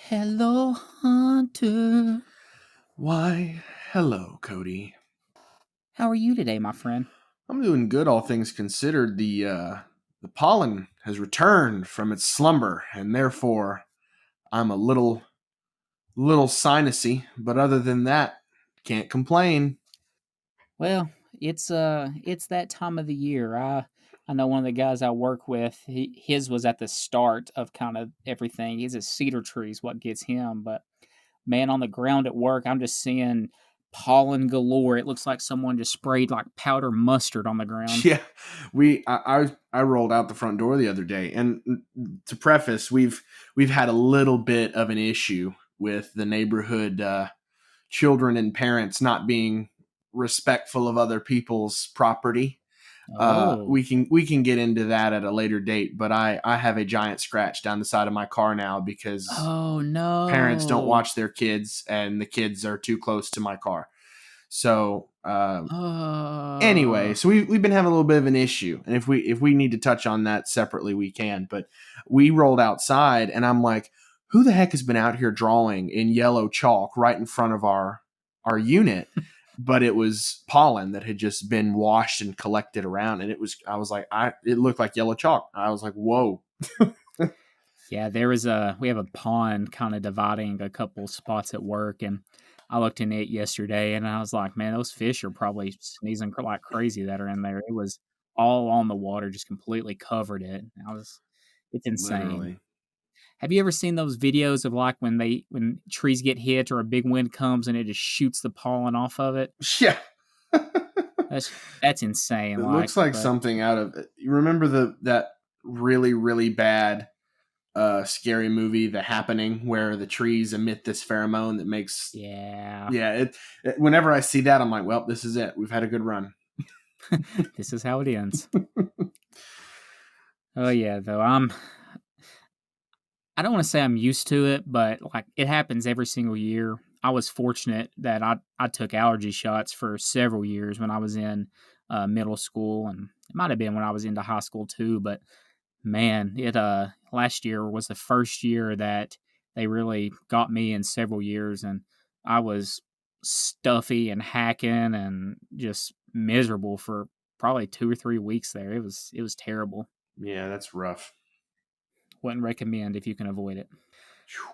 Hello, Hunter. Why, hello, Cody. How are you today, my friend? I'm doing good, all things considered. The pollen has returned from its slumber, and therefore I'm a little sinusy. But other than that, can't complain. Well, it's that time of the year. I know one of the guys I work with. His was at the start of kind of everything. He's a cedar tree is what gets him. But man, on the ground at work, I'm just seeing pollen galore. It looks like someone just sprayed like powder mustard on the ground. Yeah, I rolled out the front door the other day, and to preface, we've had a little bit of an issue with the neighborhood children and parents not being respectful of other people's property. Oh, We can get into that at a later date, but I have a giant scratch down the side of my car now because oh parents don't no. watch their kids and the kids are too close to my car. So anyway, Uh, so we've been having a little bit of an issue, and if we need to touch on that separately, we can. But we rolled outside, and I'm like, who the heck has been out here drawing in yellow chalk right in front of our unit? But it was pollen that had just been washed and collected around, and I was like, it looked like yellow chalk. I was like, whoa. Yeah, we have a pond kind of dividing a couple spots at work, and I looked in it yesterday, and I was like, man, those fish are probably sneezing like crazy that are in there. It was all on the water, just completely covered it. It's insane. Literally. Have you ever seen those videos of like when trees get hit or a big wind comes and it just shoots the pollen off of it? Yeah. That's insane. It Like, looks like but something out of. You remember that really really bad scary movie, The Happening, where the trees emit this pheromone that makes. yeah, Yeah, whenever I see that, I'm like, well, this is it. We've had a good run. this is how it ends. Oh yeah, though I don't want to say I'm used to it, but like it happens every single year. I was fortunate that I took allergy shots for several years when I was in middle school, and it might have been when I was into high school too. But man, it last year was the first year that they really got me in several years, and I was stuffy and hacking and just miserable for probably 2 or 3 weeks there. It was terrible. Yeah, that's rough. Wouldn't recommend if you can avoid it.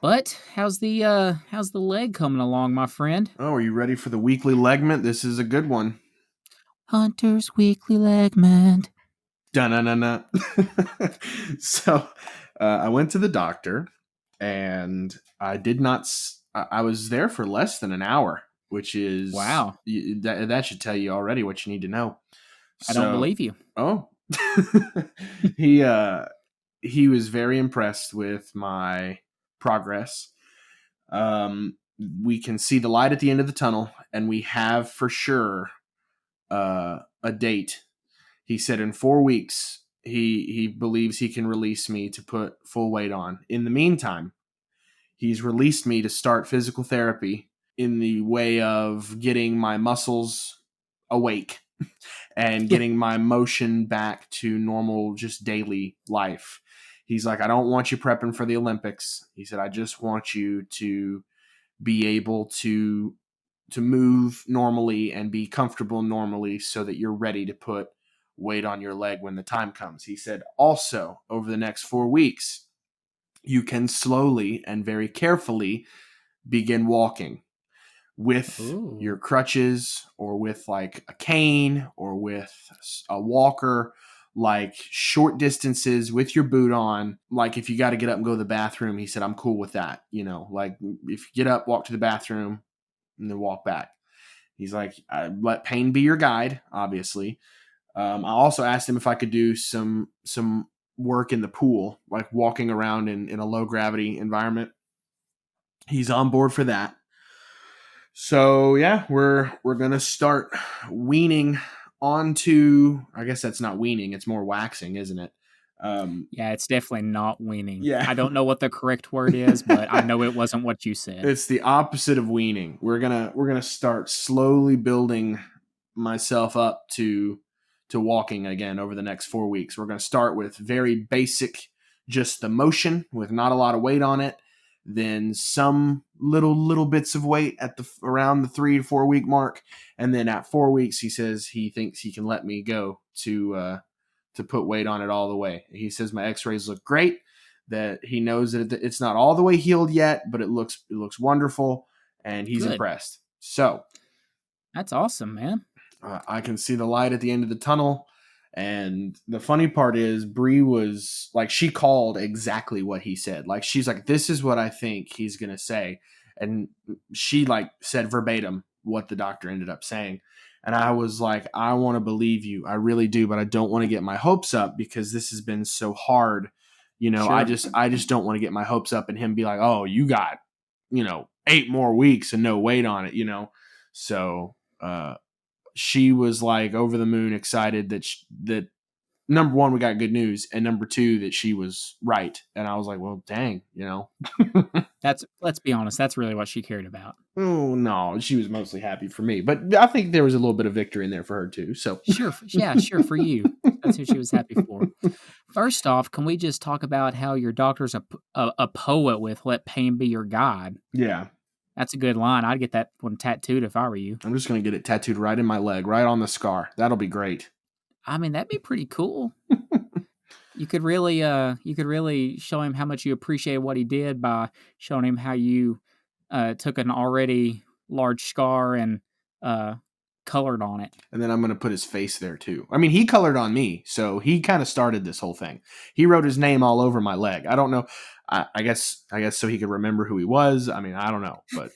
But how's the leg coming along, my friend? Oh, are you ready for the weekly legment? This is a good one. Hunter's Weekly Legment. Dun-dun-dun-dun. So I went to the doctor, and I did not. I was there for less than an hour, which is Wow, that should tell you already what you need to know. I don't So, believe you. oh, he he was very impressed with my progress. We can see the light at the end of the tunnel, and we have for sure a date. He said in 4 weeks he believes he can release me to put full weight on. In the meantime, he's released me to start physical therapy in the way of getting my muscles awake and getting my motion back to normal, just daily life. He's like, I don't want you prepping for the Olympics. He said, I just want you to be able to move normally and be comfortable normally so that you're ready to put weight on your leg when the time comes. He said, also, over the next 4 weeks, you can slowly and very carefully begin walking with Ooh. your crutches or with like a cane or with a walker, like short distances with your boot on. Like if you got to get up and go to the bathroom, he said, I'm cool with that. Like if you get up, walk to the bathroom and then walk back. He's like, let pain be your guide, obviously. I also asked him if I could do some work in the pool, like walking around in a low gravity environment. He's on board for that. So yeah, we're gonna start weaning onto. I guess that's not weaning; it's more waxing, isn't it? Yeah, it's definitely not weaning. Yeah, I don't know what the correct word is, but I know it wasn't what you said. it's the opposite of weaning. We're gonna start slowly building myself up to walking again over the next 4 weeks. We're gonna start with very basic, just the motion with not a lot of weight on it. then some little bits of weight at around the 3 to 4 week mark, and then at 4 weeks he says he thinks he can let me go to put weight on it all the way. He says my x-rays look great, that he knows that it's not all the way healed yet, but it looks wonderful, and he's impressed. So that's awesome, man. I can see the light at the end of the tunnel. And the funny part is Bree was like, she called exactly what he said. Like, she's like, this is what I think he's going to say. And she like said verbatim what the doctor ended up saying. And I was like, I want to believe you. I really do. But I don't want to get my hopes up because this has been so hard. You know, sure. I just don't want to get my hopes up and him be like, oh, you got, 8 more weeks and no weight on it, So, she was like over the moon excited that number one, we got good news, and number two, that she was right. And I was like, well, dang, let's be honest, that's really what she cared about. Oh no, she was mostly happy for me, but I think there was a little bit of victory in there for her too. So sure for you. That's who she was happy for. First off, can we just talk about how your doctor's a poet with "Let pain be your guide"? Yeah. That's a good line. I'd get that one tattooed if I were you. I'm just going to get it tattooed right in my leg, right on the scar. That'll be great. I mean, that'd be pretty cool. You could really show him how much you appreciate what he did by showing him how you took an already large scar and colored on it. And then I'm going to put his face there too. I mean, he colored on me, so he kind of started this whole thing. He wrote his name all over my leg. I don't know. I guess so he could remember who he was. I mean, I don't know, but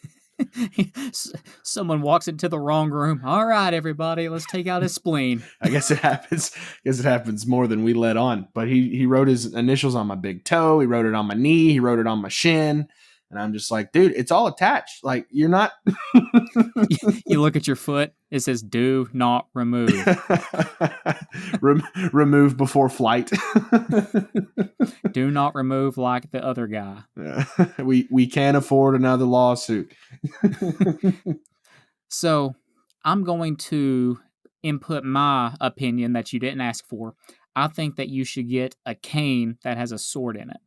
someone walks into the wrong room. All right, everybody, let's take out his spleen. I guess it happens more than we let on. But he wrote his initials on my big toe. He wrote it on my knee. He wrote it on my shin. And I'm just like, dude, it's all attached. Like, you're not. You look at your foot. It says, "Do not remove." Remove before flight. Do not remove like the other guy. We can't afford another lawsuit. So I'm going to input my opinion that you didn't ask for. I think that you should get a cane that has a sword in it.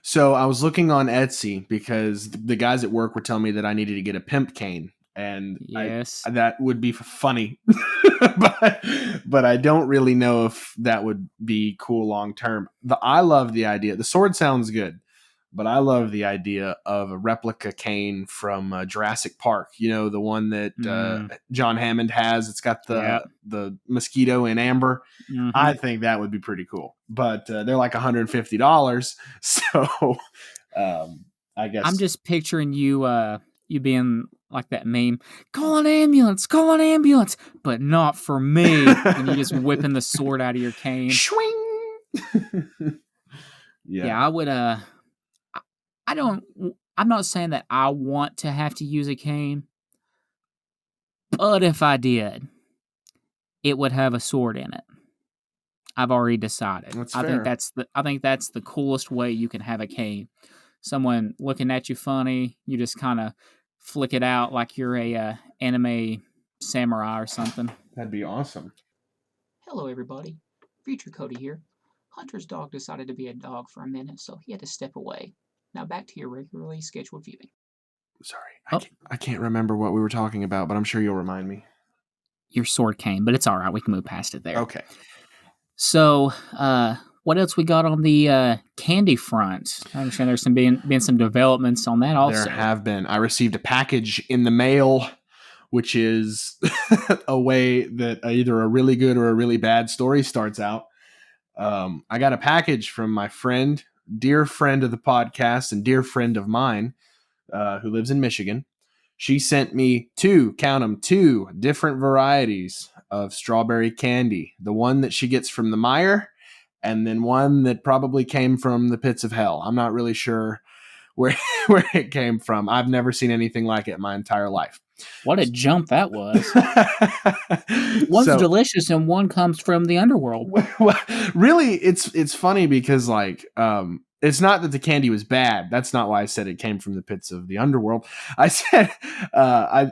So I was looking on Etsy because the guys at work were telling me that I needed to get a pimp cane. And yes, that would be funny, but I don't really know if that would be cool long term. I love the idea. The sword sounds good, but I love the idea of a replica cane from Jurassic Park. You know, the one that John Hammond has. It's got the mosquito in amber. Mm-hmm. I think that would be pretty cool, but they're like $150. So I guess I'm just picturing you being like that meme, call an ambulance, but not for me. And you just whipping the sword out of your cane. Swing. Yeah, I would, I'm not saying that I want to have to use a cane, but if I did, it would have a sword in it. I've already decided. That's fair. I think that's the coolest way you can have a cane. Someone looking at you funny, you just kind of flick it out like you're a anime samurai or something. That'd be awesome. Hello, everybody. Future Cody here. Hunter's dog decided to be a dog for a minute, so he had to step away. Now back to your regularly scheduled viewing. Sorry, I can't remember what we were talking about, but I'm sure you'll remind me. Your sword cane, but it's all right. We can move past it there. Okay. So, what else we got on the candy front? I understand there's been some developments on that also. There have been. I received a package in the mail, which is a way that either a really good or a really bad story starts out. I got a package from my friend, dear friend of the podcast and dear friend of mine, who lives in Michigan. She sent me two different varieties of strawberry candy. The one that she gets from the Meijer, and then one that probably came from the pits of hell. I'm not really sure where it came from. I've never seen anything like it in my entire life. What a jump that was. One's delicious and one comes from the underworld. Well, really, it's funny because it's not that the candy was bad. That's not why I said it came from the pits of the underworld. I said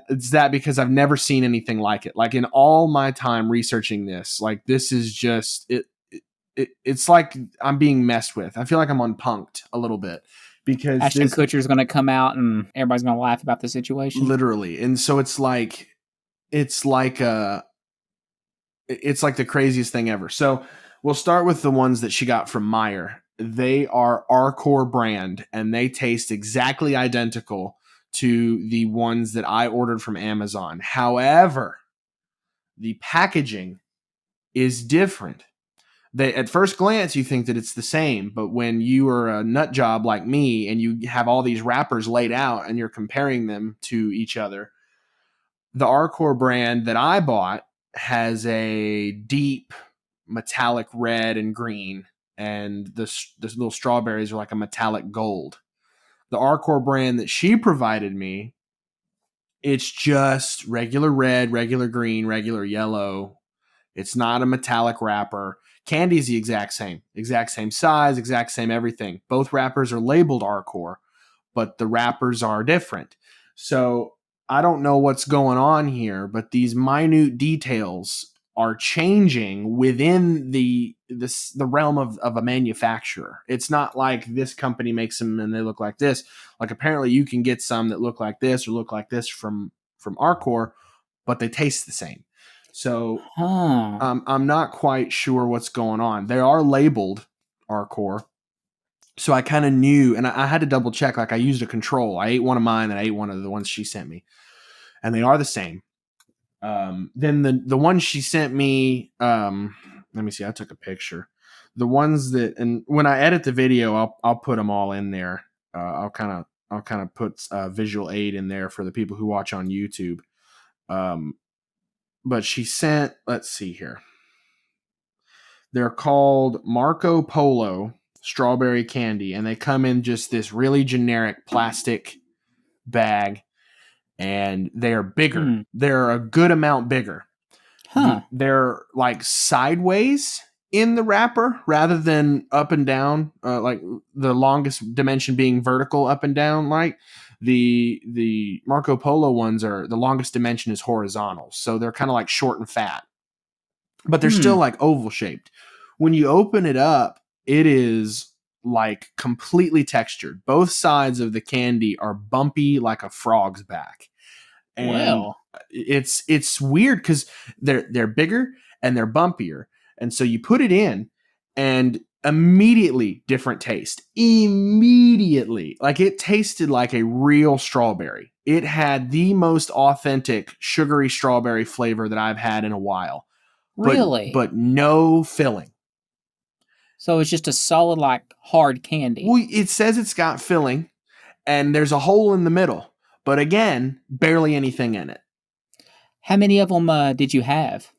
it's that because I've never seen anything like it. Like in all my time researching this, like this is just it's like I'm being messed with. I feel like I'm unpunked a little bit because Ashton this Kutcher's going to come out and everybody's going to laugh about the situation. literally, and so it's like it's like the craziest thing ever. So we'll start with the ones that she got from Meyer. They are our core brand, and they taste exactly identical to the ones that I ordered from Amazon. However, the packaging is different. At first glance, you think that it's the same, but when you are a nut job like me and you have all these wrappers laid out and you're comparing them to each other, the Arcor brand that I bought has a deep metallic red and green, and the little strawberries are like a metallic gold. The Arcor brand that she provided me, it's just regular red, regular green, regular yellow. It's not a metallic wrapper. Candy is the exact same size, exact same everything. Both wrappers are labeled Arcor, but the wrappers are different. So I don't know what's going on here, but these minute details are changing within the realm of a manufacturer. It's not like this company makes them and they look like this. Like apparently you can get some that look like this or look like this from Arcor, but they taste the same. So I'm not quite sure what's going on. They are labeled Arcor. So I kind of knew, and I had to double check. Like I used a control. I ate one of mine, and I ate one of the ones she sent me, and they are the same. Then the one she sent me, let me see. I took a picture. The ones that, and when I edit the video, I'll put them all in there. I'll kind of put visual aid in there for the people who watch on YouTube. But she sent. Let's see here. They're called Marco Polo strawberry candy, and they come in just this really generic plastic bag, and they are bigger. They're a good amount bigger. They're like sideways in the wrapper rather than up and down, like the longest dimension being vertical up and down. Like the Marco Polo ones are the longest dimension is horizontal, so they're kind of like short and fat, but they're still like oval shaped. When you open it up, it is like completely textured. Both sides of the candy are bumpy like a frog's back. And it's weird because they're bigger and they're bumpier. And so you put it in and immediately different taste. Immediately. Like it tasted like a real strawberry. It had the most authentic sugary strawberry flavor that I've had in a while. Really? But no filling. So it's just a solid, like, hard candy. Well, it says it's got filling, and there's a hole in the middle. But again, barely anything in it. How many of them did you have?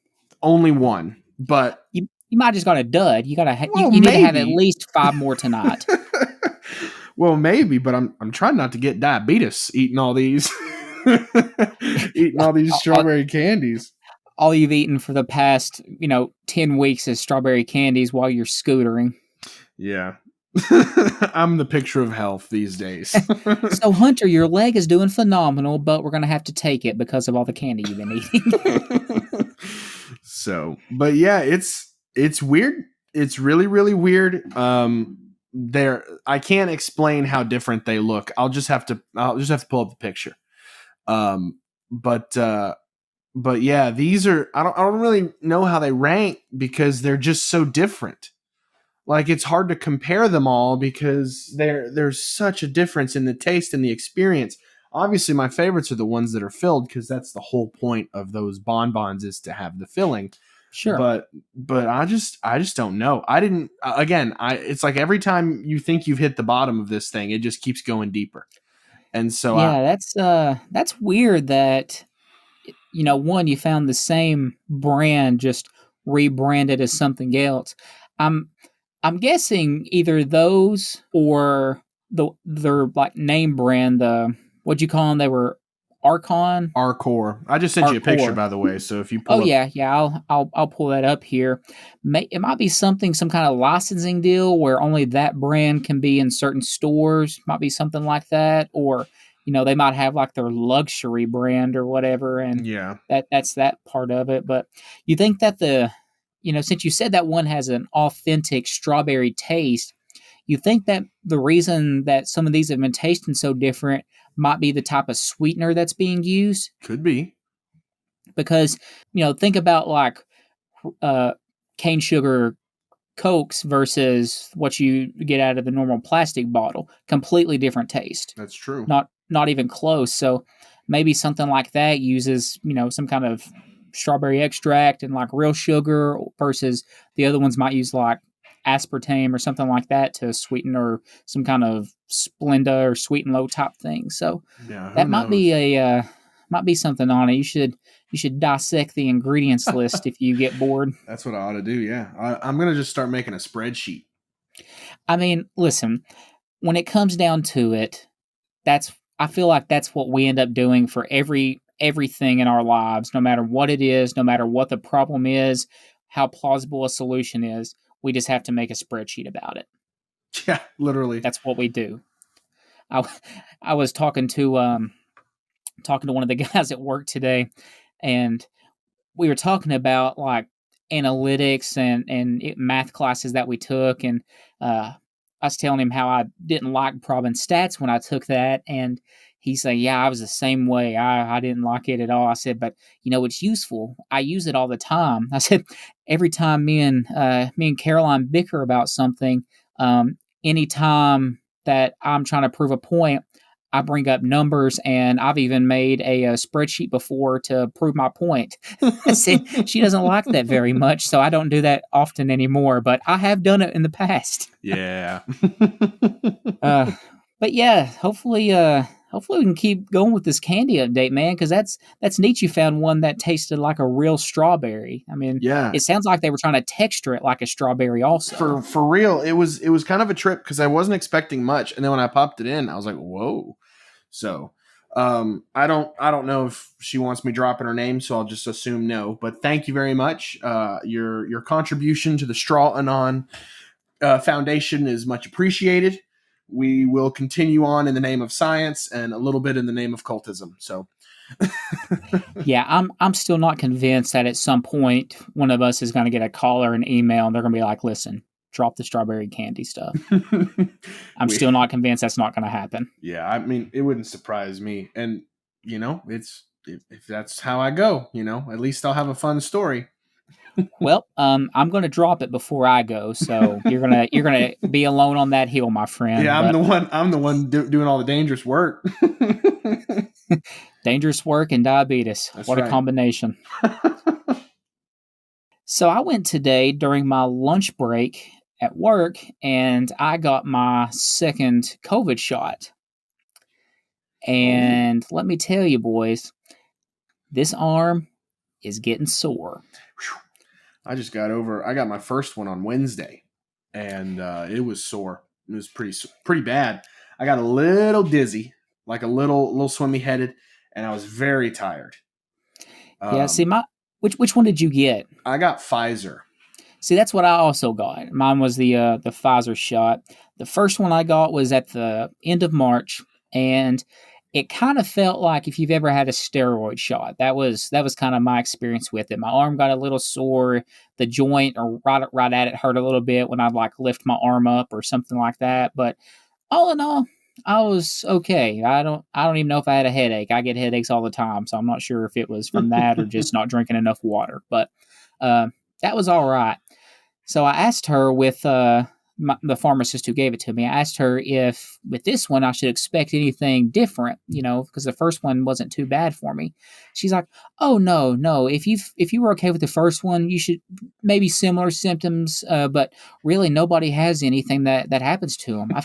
Only one, but you might have just got a dud. You gotta you need to have at least 5 more tonight. Well, maybe, but I'm trying not to get diabetes eating all these strawberry candies. All you've eaten for the past, 10 weeks is strawberry candies while you're scootering. Yeah. I'm the picture of health these days. So, Hunter, your leg is doing phenomenal, but we're going to have to take it because of all the candy you've been eating. So, but yeah, it's weird. It's really, really weird. I can't explain how different they look. I'll just have to pull up the picture. But yeah, these are, I don't really know how they rank because they're just so different. Like it's hard to compare them all because there's such a difference in the taste and the experience. Obviously, my favorites are the ones that are filled because that's the whole point of those bonbons is to have the filling. Sure. But I just don't know. I didn't, again, it's like every time you think you've hit the bottom of this thing, it just keeps going deeper. And so that's weird that, one, you found the same brand just rebranded as something else. I'm guessing either those or their like name brand. What'd you call them? They were Arcor. I just sent you a picture, by the way. So if you pull I'll pull that up here. It might be some kind of licensing deal where only that brand can be in certain stores. Might be something like that, or they might have like their luxury brand or whatever, and that's that part of it. But you think that since you said that one has an authentic strawberry taste, You think that the reason that some of these have been tasting so different might be the type of sweetener that's being used? Could be. Because, think about like uh, cane sugar Cokes versus what you get out of the normal plastic bottle. Completely different taste. That's true. Not even close. So maybe something like that uses, some kind of strawberry extract and like real sugar versus the other ones might use like aspartame or something like that to sweeten, or some kind of Splenda or Sweet and Low type thing. So Yeah, who that knows? Might be something on it. You should dissect the ingredients list if you get bored. That's what I ought to do. Yeah, I'm gonna just start making a spreadsheet. I mean, listen, when it comes down to it, I feel like that's what we end up doing for everything in our lives, no matter what it is, no matter what the problem is, how plausible a solution is. We just have to make a spreadsheet about it. Yeah, literally. That's what we do. I, I was talking to one of the guys at work today, and we were talking about like analytics and math classes that we took, and I was telling him how I didn't like prob and stats when I took that, and he said, "Yeah, I was the same way. I didn't like it at all." I said, "But it's useful. I use it all the time." I said, "Every time me and Caroline bicker about something, anytime that I'm trying to prove a point." I bring up numbers, and I've even made a spreadsheet before to prove my point. I said she doesn't like that very much, so I don't do that often anymore, but I have done it in the past. Yeah. Uh, but yeah, hopefully we can keep going with this candy update, man, because that's neat. You found one that tasted like a real strawberry. I mean, Yeah. it sounds like they were trying to texture it like a strawberry, also. For real, it was kind of a trip because I wasn't expecting much, and then when I popped it in, I was like, "Whoa!" So, I don't know if she wants me dropping her name, so I'll just assume no. But thank you very much. Your contribution to the Straw-Anon Foundation is much appreciated. We will continue on in the name of science and a little bit in the name of cultism. So, Yeah, I'm still not convinced that at some point one of us is going to get a call or an email, and they're going to be like, "Listen, drop the strawberry candy stuff." I'm still not convinced that's not going to happen. Yeah, I mean, it wouldn't surprise me. And, it's if that's how I go, at least I'll have a fun story. Well, I'm going to drop it before I go, so you're gonna be alone on that hill, my friend. Yeah, But I'm the one doing all the dangerous work. dangerous work and diabetes. That's What a right. combination. So I went today during my lunch break at work, and I got my second COVID shot. And let me tell you, boys, this arm is getting sore. I got my first one on Wednesday, and it was sore. It was pretty bad. I got a little dizzy, like a little swimmy headed, and I was very tired. Yeah, see, which one did you get? I got Pfizer. See, that's what I also got. Mine was the Pfizer shot. The first one I got was at the end of March, and it kind of felt like if you've ever had a steroid shot. That was kind of my experience with it. My arm got a little sore. The joint or right at it hurt a little bit when I'd like lift my arm up or something like that. But all in all, I was okay. I don't even know if I had a headache. I get headaches all the time, so I'm not sure if it was from that or just not drinking enough water. But that was all right. So I asked her with the pharmacist who gave it to me. I asked her if with this one I should expect anything different, because the first one wasn't too bad for me. She's like, "Oh no. If you were okay with the first one, you should maybe similar symptoms, but really nobody has anything that happens to them. I've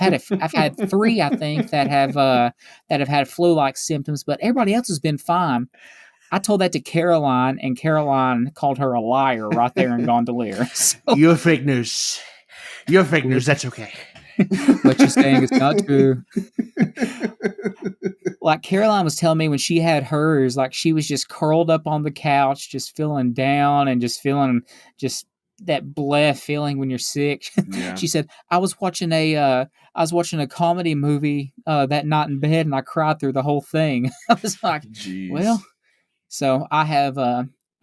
had 3, I think, that have had flu-like symptoms, but everybody else has been fine." I told that to Caroline, and Caroline called her a liar right there in Gondolier. So, You're fake news. You're fake news. That's okay. what you're saying is not true. Like Caroline was telling me when she had hers, like she was just curled up on the couch, just feeling down and just feeling just that bleh feeling when you're sick. Yeah. She said, I was watching a comedy movie that night in bed, and I cried through the whole thing. I was like, Jeez. well. So I have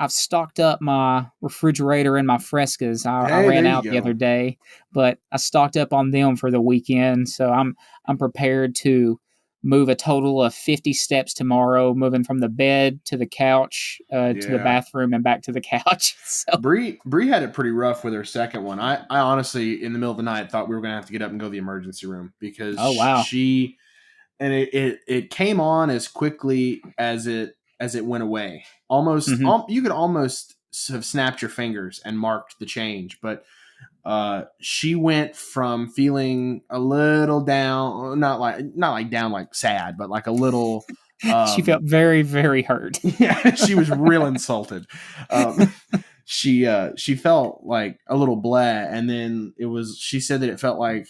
I've stocked up my refrigerator and my Frescas. I Hey, ran there you out the go. other day, but I stocked up on them for the weekend. So I'm prepared to move a total of 50 steps tomorrow, moving from the bed to the couch, to the Yeah. bathroom and back to the couch. So, Bree had it pretty rough with her second one. I honestly, in the middle of the night, thought we were gonna have to get up and go to the emergency room because oh wow. she and it came on as quickly as it went away. Almost, Hmm. you could almost have snapped your fingers and marked the change, but she went from feeling a little down, not like down like sad, but like a little. She felt very, very hurt. Yeah, she was real insulted. Um, she felt like a little blah, and then she said that it felt like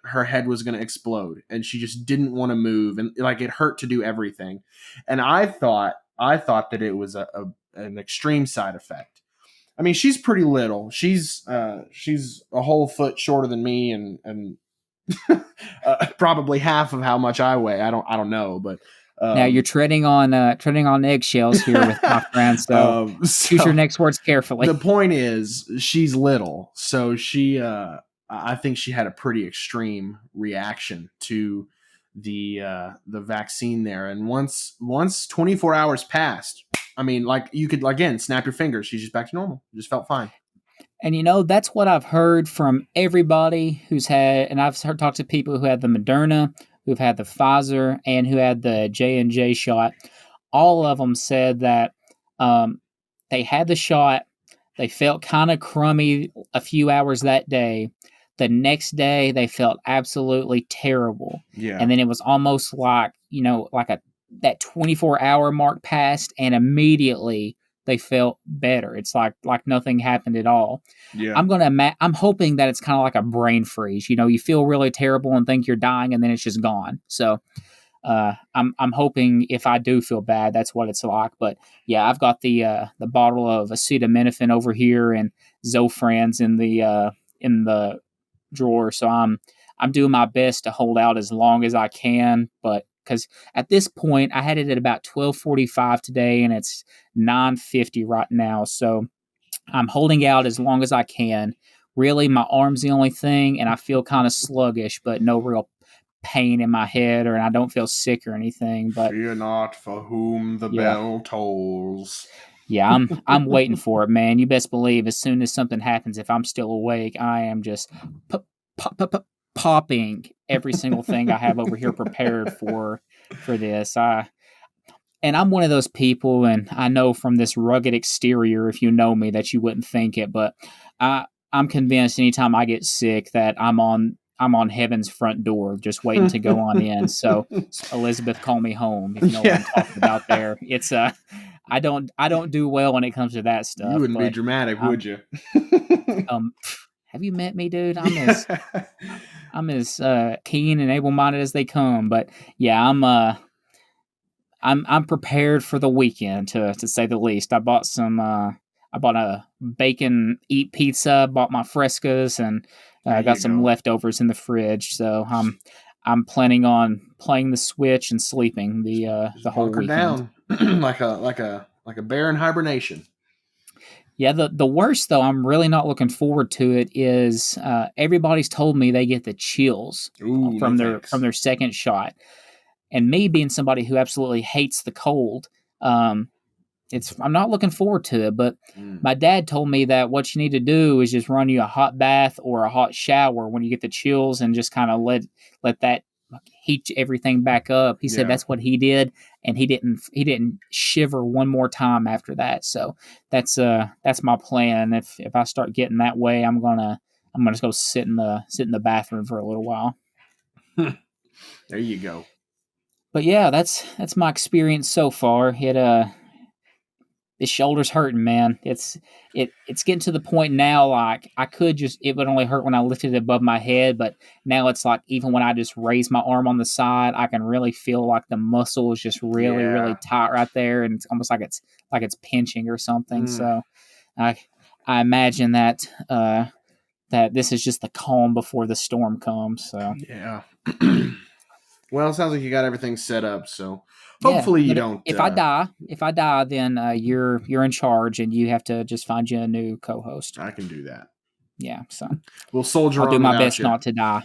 her head was going to explode, and she just didn't want to move, and like it hurt to do everything. And I thought that it was an extreme side effect. I mean, she's pretty little. She's a whole foot shorter than me, and probably half of how much I weigh. I don't know, but Now you're um, treading on eggshells here with my friend. So choose your so next words carefully. the point is she's little, so I think she had a pretty extreme reaction to the vaccine there. And once 24 hours passed, I mean, like you could again snap your fingers, she's just back to normal. Just felt fine. And that's what I've heard from everybody who's had, and I've heard talk to people who had the Moderna, who've had the Pfizer, and who had the J&J shot. All of them said that um, they had the shot, they felt kind of crummy a few hours that day. The next day, they felt absolutely terrible, Yeah. and then it was almost like like that 24-hour mark passed, and immediately they felt better. It's like nothing happened at all. Yeah. I'm hoping that it's kind of like a brain freeze. You feel really terrible and think you're dying, and then it's just gone. So I'm hoping if I do feel bad, that's what it's like. But yeah, I've got the bottle of acetaminophen over here and Zofran's in the drawer. So I'm doing my best to hold out as long as I can. But because at this point, I had it at about 12:45 today, and it's 9:50 right now. So I'm holding out as long as I can. Really, my arm's the only thing, and I feel kind of sluggish, but no real pain in my head, or I don't feel sick or anything. But Fear not for whom the yeah, bell tolls. yeah, I'm waiting for it, man. You best believe as soon as something happens, if I'm still awake, I am just popping every single thing I have over here prepared for this. I'm one of those people, and I know from this rugged exterior, if you know me, that you wouldn't think it, but I'm convinced anytime I get sick that I'm on heaven's front door, just waiting to go on in. So Elizabeth, call me home, if you know what I'm Yeah. talking about. There, it's I don't do well when it comes to that You stuff, wouldn't be but dramatic, um would you? um. Have you met me, dude? I'm as keen and able minded as they come. But yeah, I'm prepared for the weekend to say the least. I bought a bacon eat pizza, bought my Frescas, and There got you some go. leftovers in the fridge. So I'm planning on playing the Switch and sleeping the Just whole bunker weekend. down like a bear in hibernation. Yeah, the worst though, I'm really not looking forward to it. Is everybody's told me they get the chills Ooh, no from their thanks. second shot, and me being somebody who absolutely hates the cold. Um, I'm not looking forward to it, but Mm, my dad told me that what you need to do is just run you a hot bath or a hot shower when you get the chills, and just kind of let that heat everything back up. He said yeah. that's what he did, and he didn't shiver one more time after that. So that's my plan. If I start getting that way, I'm gonna just go sit in the bathroom for a little while. There you go. But yeah, that's my experience so far. His shoulder's hurting, man. It's getting to the point now, like I could just, it would only hurt when I lifted it above my head, but now it's like even when I just raise my arm on the side, I can really feel like the muscle is just really, really Yeah. tight right there, and it's almost like it's pinching or something. Mm, So I I imagine that this is just the calm before the storm comes. So yeah. Well, it sounds like you got everything set up, so Yeah, hopefully you but don't. if I die, then you're in charge, and you have to just find you a new co-host. I can do that. Yeah, so We'll I'll soldier do on my without best you. not to die.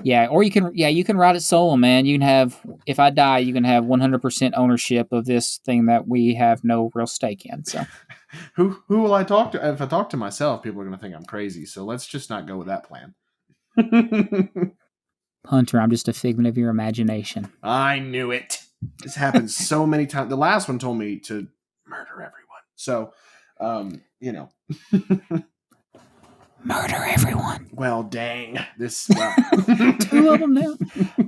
Yeah, or you can ride it solo, man. You can have, if I die, you can have 100% ownership of this thing that we have no real stake in. So Who will I talk to? If I talk to myself, people are going to think I'm crazy. So let's just not go with that plan. Hunter, I'm just a figment of your imagination. I knew it. This happens so many times. The last one told me to murder everyone. So, you know. Murder everyone. Well, dang. This Two of them now.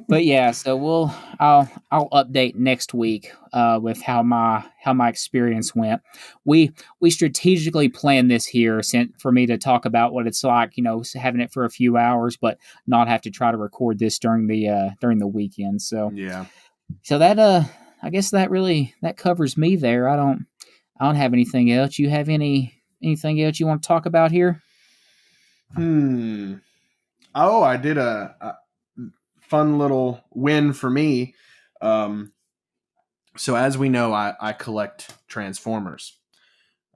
But yeah, so I'll update next week with how my experience went. We strategically planned this here for me to talk about what it's like, having it for a few hours, but not have to try to record this during the weekend. So yeah. So that I guess that covers me there. I don't have anything else. You have anything else you want to talk about here? Oh, I did a fun little win for me. So as we know, I collect Transformers.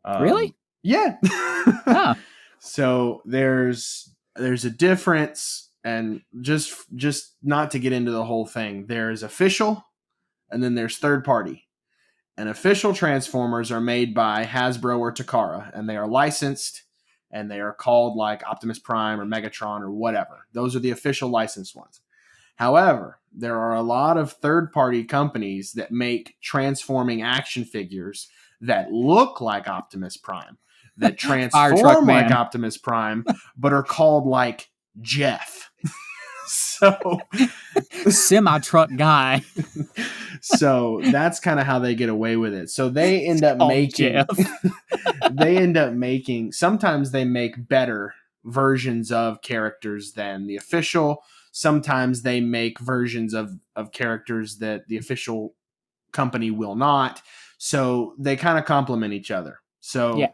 Really? Yeah. Huh. So there's a difference, and just not to get into the whole thing, there's official and then there's third party. And official Transformers are made by Hasbro or Takara, and they are licensed, and they are called like Optimus Prime or Megatron or whatever. Those are the official licensed ones. However, there are a lot of third-party companies that make transforming action figures that look like Optimus Prime, that transform like Optimus Prime, but are called like Jeff. So semi-truck guy. So that's kind of how they get away with it. So they end up making sometimes they make better versions of characters than the official. Sometimes they make versions of characters that the official company will not. So they kind of complement each other. So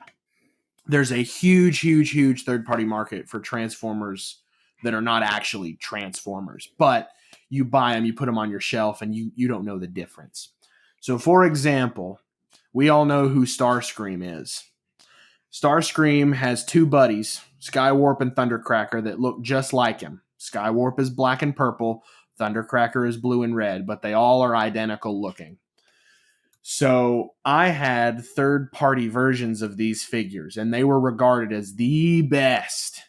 there's a huge third-party market for Transformers that are not actually Transformers, but you buy them, you put them on your shelf, and you don't know the difference. So, for example, we all know who Starscream is. Starscream has two buddies, Skywarp and Thundercracker, that look just like him. Skywarp is black and purple, Thundercracker is blue and red, but they all are identical looking. So I had third-party versions of these figures, and they were regarded as the best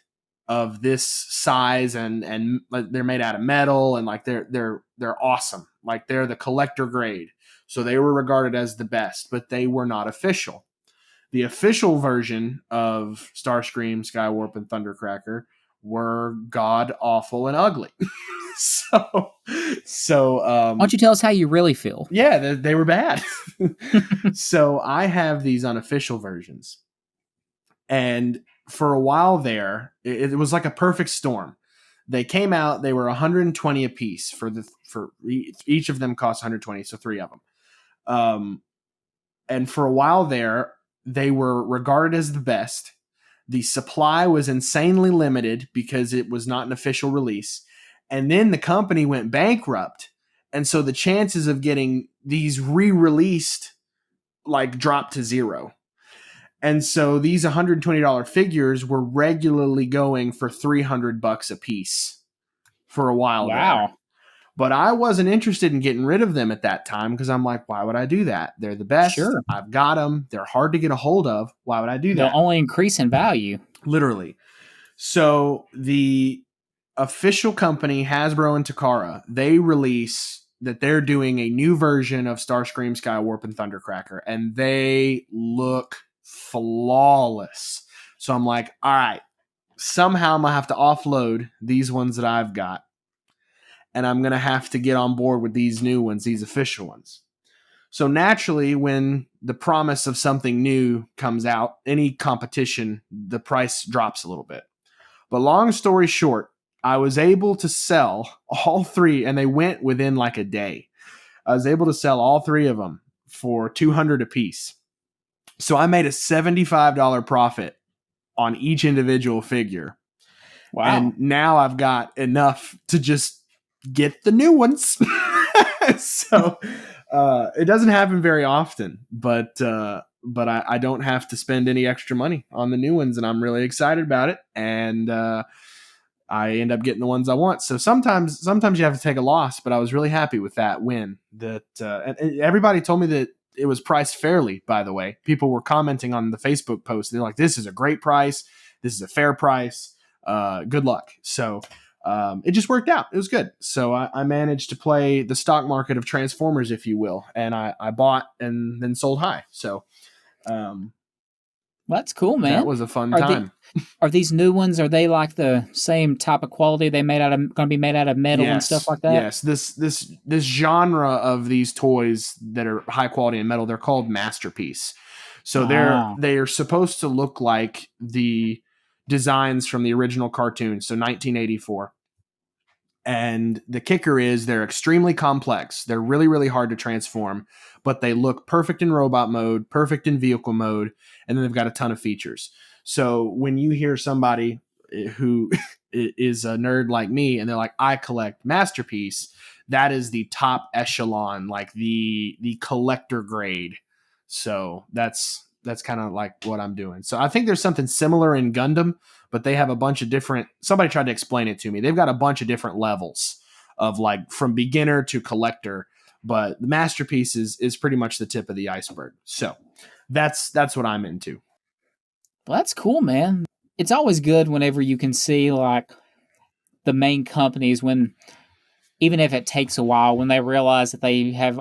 of this size, and they're made out of metal, and like they're awesome. Like they're the collector grade. So they were regarded as the best, but they were not official. The official version of Starscream, Skywarp, and Thundercracker were god awful and ugly. So why don't you tell us how you really feel? Yeah, they were bad. So I have these unofficial versions, and for a while there, it was like a perfect storm. They came out, they were 120 a piece for each of them cost 120, so three of them. And for a while there, they were regarded as the best. The supply was insanely limited because it was not an official release. And then the company went bankrupt. And so the chances of getting these re-released like dropped to zero. And so these $120 figures were regularly going for $300 a piece for a while there. But I wasn't interested in getting rid of them at that time because I'm like, why would I do that? They're the best. Sure. I've got them. They're hard to get a hold of. Why would I do that? They'll only increase in value. Literally. So the official company, Hasbro and Takara, they release that they're doing a new version of Starscream, Skywarp, and Thundercracker, and they look flawless. So I'm like, all right, somehow I'm going to have to offload these ones that I've got, and I'm going to have to get on board with these new ones, these official ones. So naturally, when the promise of something new comes out, any competition, the price drops a little bit. But long story short, I was able to sell all three, and they went within like a day. I was able to sell all three of them for $200 a piece. So I made a $75 profit on each individual figure. Wow. And now I've got enough to just get the new ones. So it doesn't happen very often, but I don't have to spend any extra money on the new ones, and I'm really excited about it. And I end up getting the ones I want. So sometimes you have to take a loss, but I was really happy with that win. That and everybody told me that it was priced fairly. By the way, people were commenting on the Facebook post. They're like, "This is a great price. This is a fair price. Good luck." So it just worked out. It was good. So I managed to play the stock market of Transformers, if you will, and I bought and then sold high. So that's cool, man. That was a fun time. Are these new ones? Are they like the same type of quality? They going to be made out of metal and stuff like that? Yes. This genre of these toys that are high quality in metal, they're called Masterpiece. So they are supposed to look like the designs from the original cartoon, so 1984. And the kicker is they're extremely complex. They're really, really hard to transform, but they look perfect in robot mode, perfect in vehicle mode, and then they've got a ton of features. So when you hear somebody who is a nerd like me and they're like, I collect Masterpiece, that is the top echelon, like the collector grade. So that's kind of like what I'm doing. So I think there's something similar in Gundam, but they have a bunch of different, somebody tried to explain it to me. They've got a bunch of different levels of like from beginner to collector, but the Masterpiece is pretty much the tip of the iceberg. So that's what I'm into. Well, that's cool, man. It's always good whenever you can see like the main companies when, even if it takes a while, when they realize that they have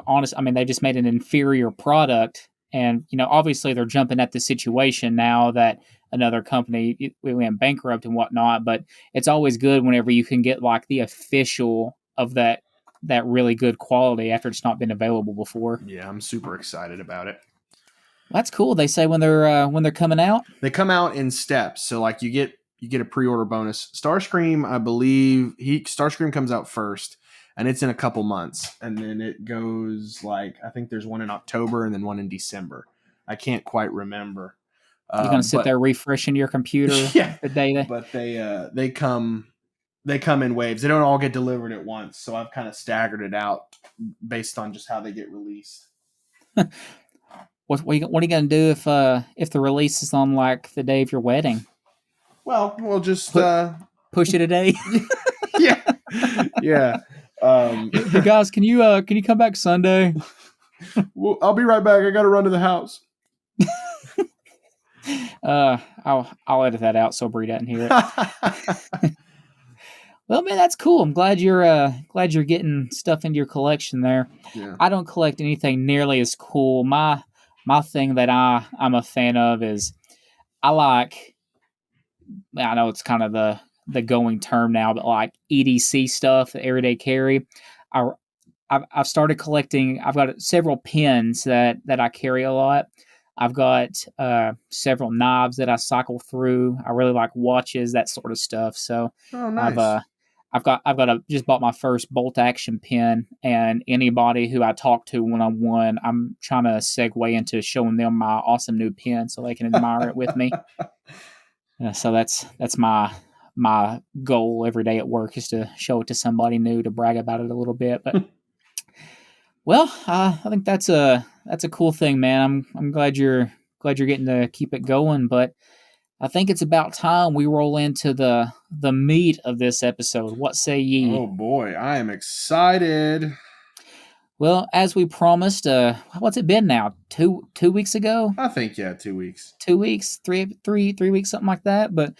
they just made an inferior product. And, obviously they're jumping at the situation now that another company went bankrupt and whatnot. But it's always good whenever you can get like the official of that really good quality after it's not been available before. Yeah, I'm super excited about it. That's cool. They say when they're coming out, they come out in steps. So like you get a pre-order bonus. Starscream, I believe Starscream comes out first. And it's in a couple months. And then it goes like, I think there's one in October and then one in December. I can't quite remember. You're going to sit there refreshing your computer the data? But they come in waves. They don't all get delivered at once. So I've kind of staggered it out based on just how they get released. What are you going to do if the release is on like the day of your wedding? Well, we'll just push it a day. Yeah. Yeah. Hey guys, can you come back Sunday? Well, I'll be right back. I got to run to the house. I'll edit that out so Bree doesn't hear it. Well, man, that's cool. I'm glad you're getting stuff into your collection there. Yeah. I don't collect anything nearly as cool. My thing that I'm a fan of is I know it's kind of the going term now, but like EDC stuff, the everyday carry. I've started collecting. I've got several pins that I carry a lot. I've got several knobs that I cycle through. I really like watches, that sort of stuff. So nice. I've just bought my first bolt action pin, and anybody who I talk to one-on-one, I'm trying to segue into showing them my awesome new pin so they can admire it with me. So that's my goal every day at work, is to show it to somebody new, to brag about it a little bit. But well, I think that's a cool thing, man. I'm glad you're getting to keep it going, but I think it's about time we roll into the meat of this episode. What say ye? Oh boy, I am excited. Well, as we promised, what's it been now? 2 weeks ago? I think 2 weeks. 2 weeks, three weeks, something like that. But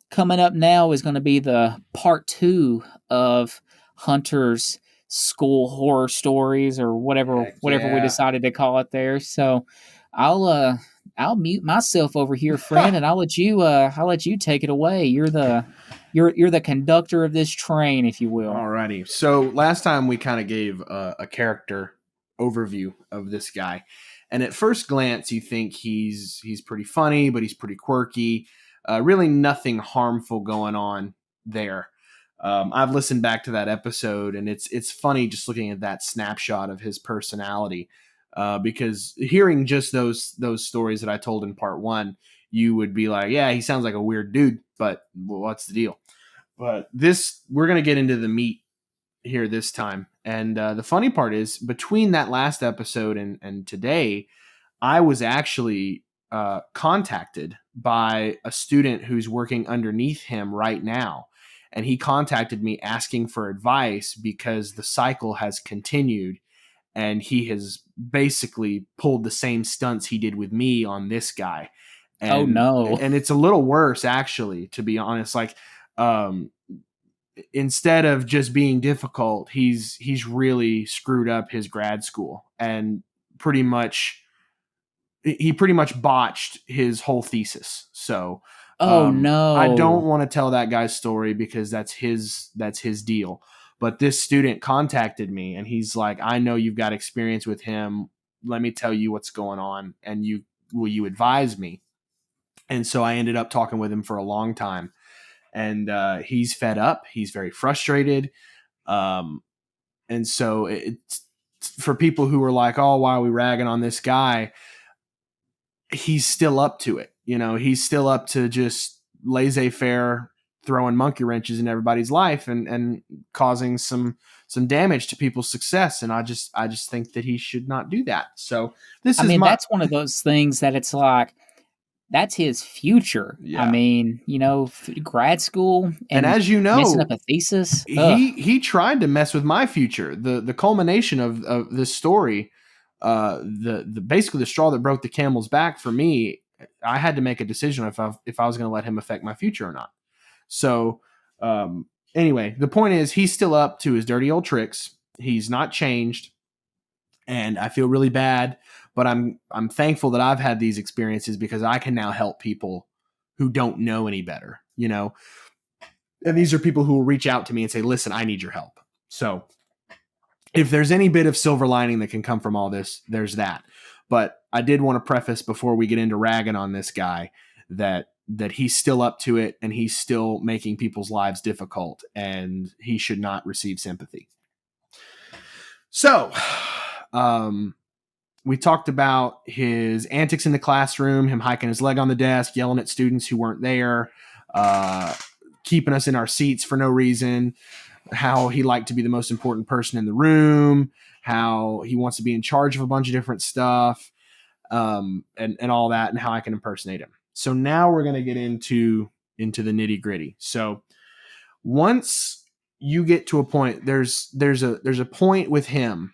coming up now is going to be the part 2 of Hunter's school horror stories, or whatever we decided to call it there. So I'll mute myself over here, friend, and I'll let you take it away. You're the conductor of this train, if you will. Alrighty. So last time we kind of gave a character overview of this guy, and at first glance you think he's pretty funny, but he's pretty quirky. Really nothing harmful going on there. I've listened back to that episode, and it's funny just looking at that snapshot of his personality. Because hearing just those stories that I told in part 1, you would be like, yeah, he sounds like a weird dude, but what's the deal? But we're going to get into the meat here this time. And the funny part is, between that last episode and today, I was actually contacted by a student who's working underneath him right now. And he contacted me asking for advice because the cycle has continued, and he has basically pulled the same stunts he did with me on this guy. Oh And no. and it's a little worse, actually, to be honest. Like, um, instead of just being difficult, he's really screwed up his grad school, and pretty much he pretty much botched his whole thesis. So Oh I don't no. want to tell that guy's story because that's his deal. But this student contacted me, and he's like, I know you've got experience with him. Let me tell you what's going on, and will you advise me? And so I ended up talking with him for a long time, and he's fed up. He's very frustrated. Um, and so it's for people who are like, oh, why are we ragging on this guy? He's still up to it. He's still up to just laissez-faire, throwing monkey wrenches in everybody's life and causing some damage to people's success. And I just think that he should not do that. So this I is mean, my that's one of those things that it's like that's his future. I yeah. mean, grad school And and as you messing know, up a thesis. Ugh. he tried to mess with my future. The culmination of this story, the basically the straw that broke the camel's back for me. I had to make a decision if I was going to let him affect my future or not. So anyway, the point is, he's still up to his dirty old tricks. He's not changed, and I feel really bad. But I'm thankful that I've had these experiences because I can now help people who don't know any better. And these are people who will reach out to me and say, listen, I need your help. So if there's any bit of silver lining that can come from all this, there's that. But I did want to preface before we get into ragging on this guy that he's still up to it, and he's still making people's lives difficult, and he should not receive sympathy. So, we talked about his antics in the classroom, him hiking his leg on the desk, yelling at students who weren't there, keeping us in our seats for no reason, how he liked to be the most important person in the room, how he wants to be in charge of a bunch of different stuff, and all that, and how I can impersonate him. So now we're going to get into the nitty gritty. So once you get to a point, there's a point with him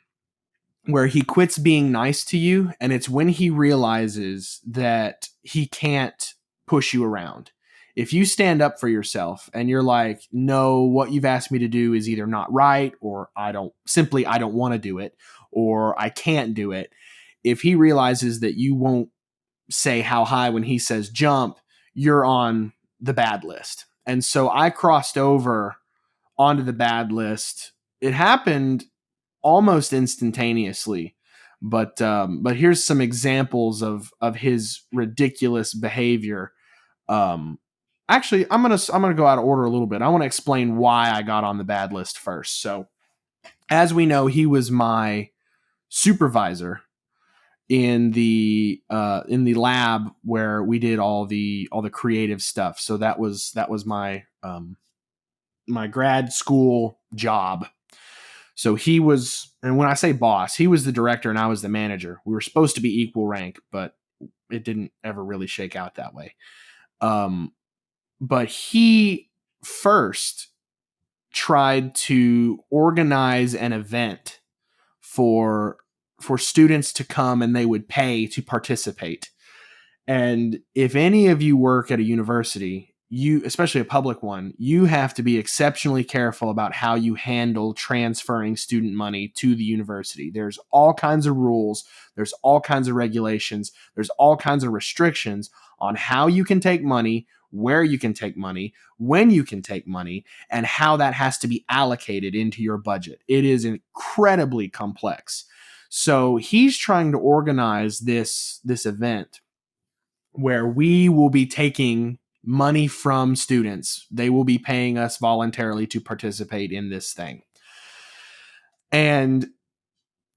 where he quits being nice to you, and it's when he realizes that he can't push you around. If you stand up for yourself and you're like, no, what you've asked me to do is either not right, or I don't want to do it, or I can't do it. If he realizes that you won't say how high when he says jump, you're on the bad list. And so I crossed over onto the bad list. It happened almost instantaneously, but here's some examples of his ridiculous behavior. Actually, I'm gonna go out of order a little bit. I want to explain why I got on the bad list first. So, as we know, he was my supervisor in the lab where we did all the creative stuff. So that was my my grad school job. So he was, and when I say boss, he was the director and I was the manager. We were supposed to be equal rank, but it didn't ever really shake out that way. But he first tried to organize an event for students to come, and they would pay to participate. And if any of you work at a university, especially a public one, you have to be exceptionally careful about how you handle transferring student money to the university. There's all kinds of rules, there's all kinds of regulations, there's all kinds of restrictions on how you can take money, where you can take money, when you can take money, and how that has to be allocated into your budget. It is incredibly complex. So he's trying to organize this event where we will be taking money from students. They will be paying us voluntarily to participate in this thing. And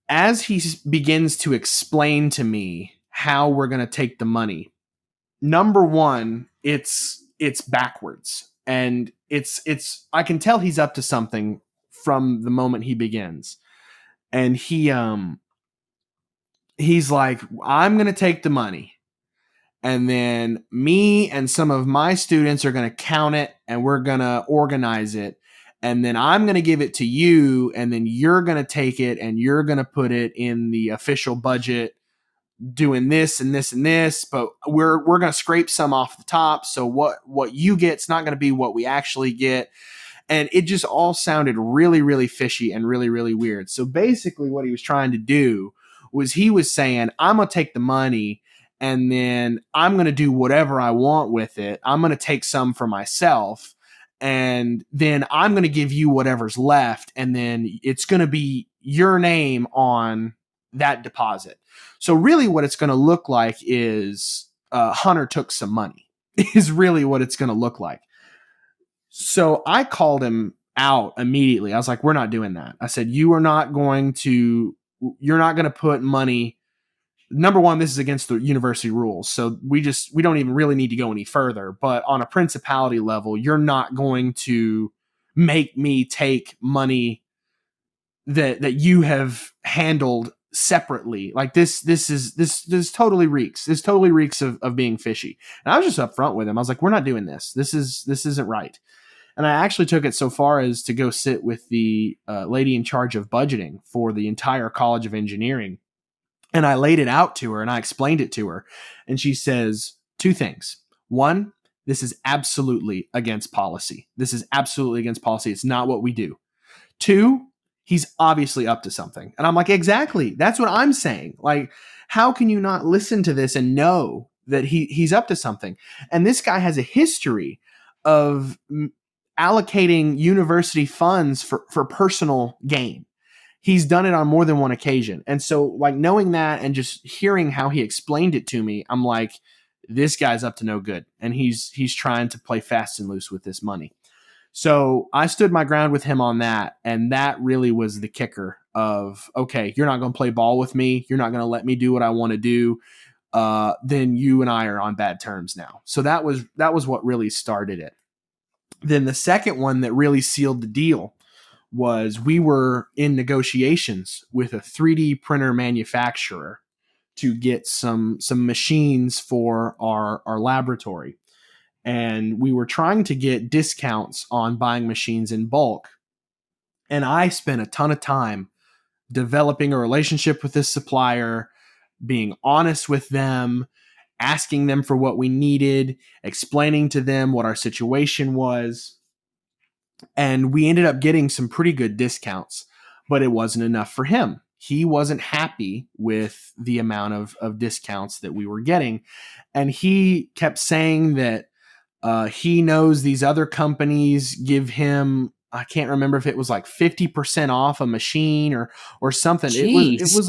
as he begins to explain to me how we're going to take the money, number one, it's backwards. And it's I can tell he's up to something from the moment he begins. And he's like, I'm going to take the money. And then me and some of my students are going to count it and we're going to organize it. And then I'm going to give it to you. And then you're going to take it and you're going to put it in the official budget doing this and this and this. But we're going to scrape some off the top. So what you get's not going to be what we actually get. And it just all sounded really, really fishy and really, really weird. So basically what he was trying to do was he was saying, I'm going to take the money and then I'm going to do whatever I want with it. I'm going to take some for myself and then I'm going to give you whatever's left. And then it's going to be your name on that deposit. So really what it's going to look like is Hunter took some money is really what it's going to look like. So I called him out immediately. I was like, we're not doing that. I said, you're not going to put money. Number one, this is against the university rules. So we don't even really need to go any further. But on a principality level, you're not going to make me take money that you have handled separately. Like this totally reeks. This totally reeks of being fishy. And I was just upfront with him. I was like, we're not doing this. This isn't right. And I actually took it so far as to go sit with the lady in charge of budgeting for the entire College of Engineering. And I laid it out to her and I explained it to her. And she says two things. One, this is absolutely against policy. This is absolutely against policy. It's not what we do. Two, he's obviously up to something. And I'm like, exactly. That's what I'm saying. Like, how can you not listen to this and know that he's up to something? And this guy has a history of allocating university funds for personal gain. He's done it on more than one occasion. And so like knowing that and just hearing how he explained it to me, I'm like, this guy's up to no good. And he's trying to play fast and loose with this money. So I stood my ground with him on that. And that really was the kicker of, okay, you're not going to play ball with me. You're not going to let me do what I want to do. Then you and I are on bad terms now. So that was what really started it. Then the second one that really sealed the deal was we were in negotiations with a 3D printer manufacturer to get some machines for our laboratory. And we were trying to get discounts on buying machines in bulk. And I spent a ton of time developing a relationship with this supplier, being honest with them, asking them for what we needed, explaining to them what our situation was. And we ended up getting some pretty good discounts, but it wasn't enough for him. He wasn't happy with the amount of discounts that we were getting. And he kept saying that he knows these other companies give him, I can't remember if it was like 50% off a machine or something. Jeez. It was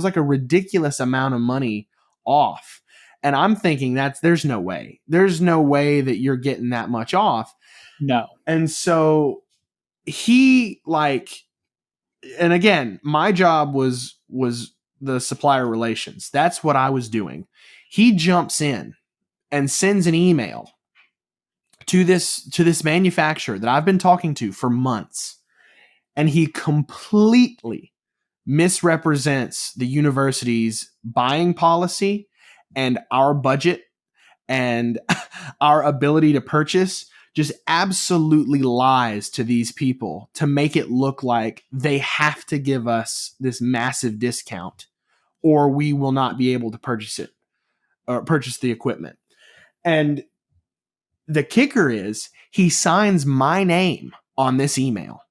like a ridiculous amount of money off. And I'm thinking there's no way. There's no way that you're getting that much off. No. And so he and again, my job was the supplier relations. That's what I was doing. He jumps in and sends an email to this manufacturer that I've been talking to for months. And he completely misrepresents the university's buying policy and our budget and our ability to purchase. Just absolutely lies to these people to make it look like they have to give us this massive discount or we will not be able to purchase it or purchase the equipment. And the kicker is he signs my name on this email.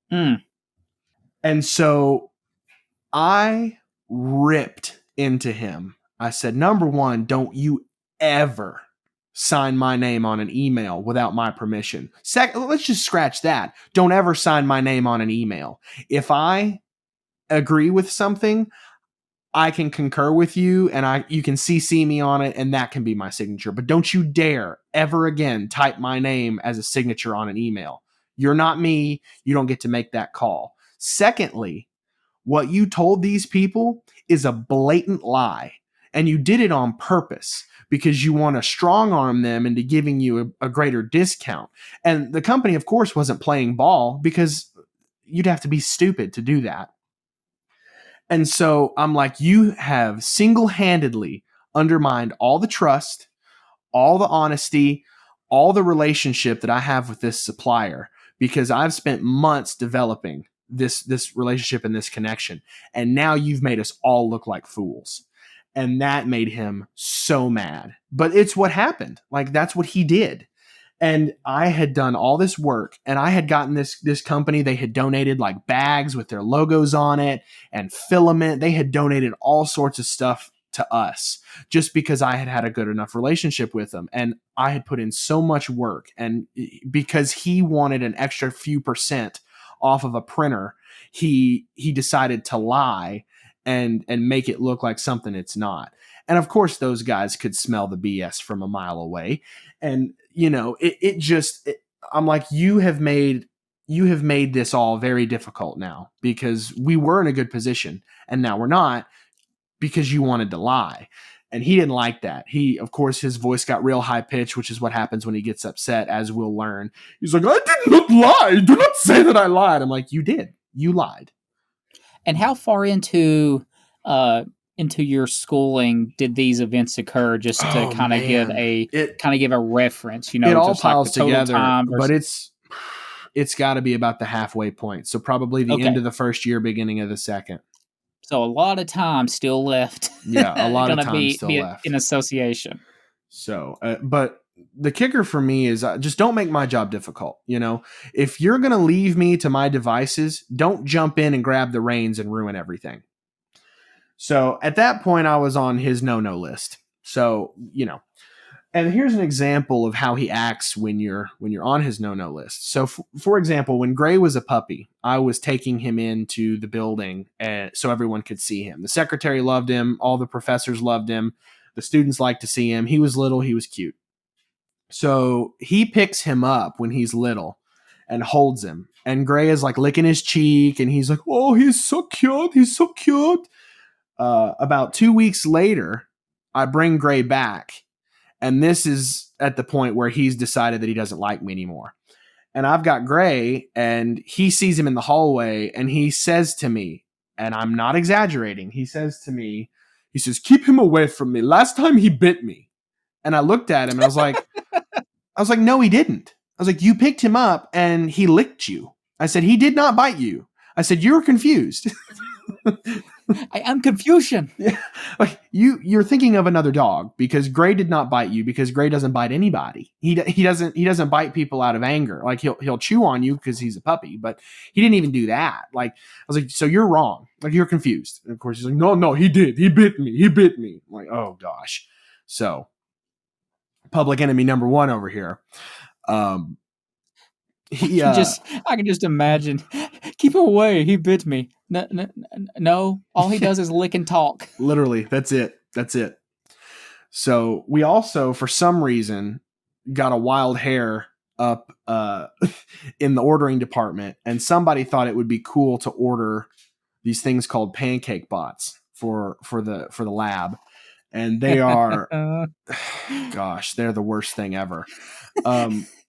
And so I ripped into him. I said, number one, don't you ever sign my name on an email without my permission. Second, let's just scratch that. Don't ever sign my name on an email. If I agree with something, I can concur with you and you can CC me on it and that can be my signature. But don't you dare ever again type my name as a signature on an email. You're not me. You don't get to make that call. Secondly, what you told these people is a blatant lie. And you did it on purpose because you want to strong arm them into giving you a greater discount. And the company, of course, wasn't playing ball because you'd have to be stupid to do that. And so I'm like, you have single-handedly undermined all the trust, all the honesty, all the relationship that I have with this supplier, because I've spent months developing this relationship and this connection. And now you've made us all look like fools. And that made him so mad. But it's what happened. Like, that's what he did. And I had done all this work, and I had gotten this company. They had donated like bags with their logos on it and filament. They had donated all sorts of stuff to us just because I had had a good enough relationship with them. And I had put in so much work. And because he wanted an extra few percent off of a printer, he decided to lie and make it look like something it's not. And of course, those guys could smell the BS from a mile away. And, you know, I'm like, you have made this all very difficult now, because we were in a good position and now we're not, because you wanted to lie. And he didn't like that. Of course, his voice got real high pitched, which is what happens when he gets upset, as we'll learn. He's like, I did not lie. Do not say that I lied. I'm like, you did. You lied. And how far into your schooling did these events occur, just to kind of give a reference? You know, it all just piles like the total together, time but it's got to be about the halfway point. So probably the end of the first year, beginning of the second. So a lot of time still left. Yeah, a lot of time still left in association. So, but the kicker for me is just don't make my job difficult. You know, if you're going to leave me to my devices, don't jump in and grab the reins and ruin everything. So at that point, I was on his no-no list. So, you know, and here's an example of how he acts when you're on his no-no list. So, for example, when Gray was a puppy, I was taking him into the building so everyone could see him. The secretary loved him. All the professors loved him. The students liked to see him. He was little. He was cute. So he picks him up when he's little and holds him. And Gray is like licking his cheek, and he's like, oh, he's so cute. He's so cute. About 2 weeks later, I bring Gray back. And this is at the point where he's decided that he doesn't like me anymore. And I've got Gray, and he sees him in the hallway, and he says to me, and I'm not exaggerating, he says, keep him away from me. Last time he bit me. And I looked at him and I was like, no, he didn't. I was like, you picked him up and he licked you. I said, he did not bite you. I said, you're confused. I am confusion. Yeah. Like you're thinking of another dog, because Gray did not bite you, because Gray doesn't bite anybody. He doesn't bite people out of anger. Like he'll chew on you because he's a puppy, but he didn't even do that. Like I was like, so you're wrong. Like you're confused. And of course he's like, no, he did. He bit me. I'm like, oh gosh. So public enemy number one over here. I can just imagine. Keep him away. He bit me. No, all he does is lick and talk. Literally, that's it. So we also, for some reason, got a wild hair up in the ordering department, and somebody thought it would be cool to order these things called pancake bots for the lab, and they are, gosh, they're the worst thing ever.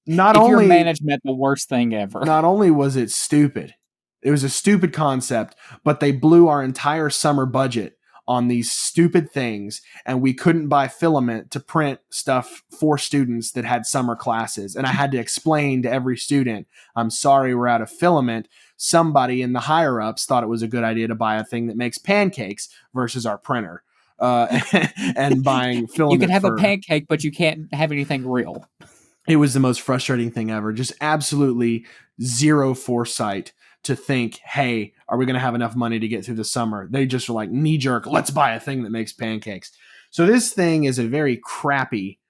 Not if only your management, the worst thing ever. Not only was it stupid, it was a stupid concept, but they blew our entire summer budget on these stupid things, and we couldn't buy filament to print stuff for students that had summer classes. And I had to explain to every student, I'm sorry, we're out of filament. Somebody in the higher ups thought it was a good idea to buy a thing that makes pancakes versus our printer. And buying filament. You can have a pancake, but you can't have anything real. It was the most frustrating thing ever. Just absolutely zero foresight to think, hey, are we going to have enough money to get through the summer? They just were like, knee jerk, let's buy a thing that makes pancakes. So this thing is a very crappy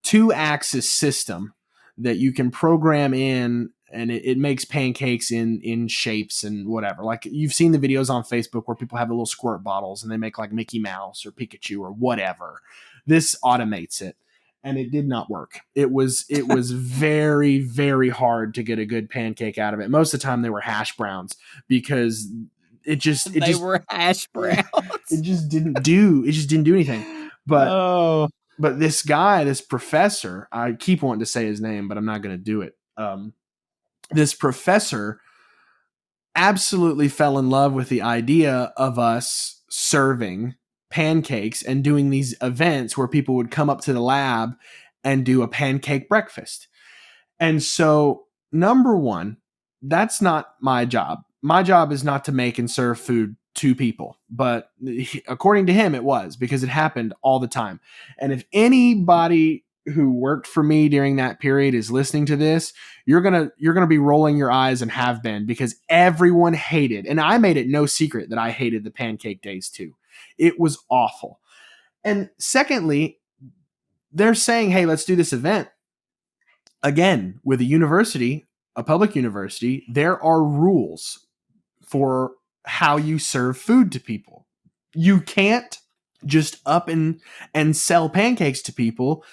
2-axis system that you can program in, and it makes pancakes in shapes and whatever. Like you've seen the videos on Facebook where people have the little squirt bottles and they make like Mickey Mouse or Pikachu or whatever. This automates it. And it did not work. It was very, very hard to get a good pancake out of it. Most of the time they were hash browns, because They were hash browns. It just didn't do anything. But Oh, but this guy, this professor, I keep wanting to say his name, but I'm not going to do it. This professor absolutely fell in love with the idea of us serving pancakes and doing these events where people would come up to the lab and do a pancake breakfast. And so, number one, that's not my job. My job is not to make and serve food to people. But according to him, it was, because it happened all the time. And if anybody who worked for me during that period is listening to this, you're gonna be rolling your eyes and have been, because everyone hated, and I made it no secret that I hated the pancake days too. It was awful. And secondly, they're saying, hey, let's do this event. Again, with a university, a public university, there are rules for how you serve food to people. You can't just up and sell pancakes to people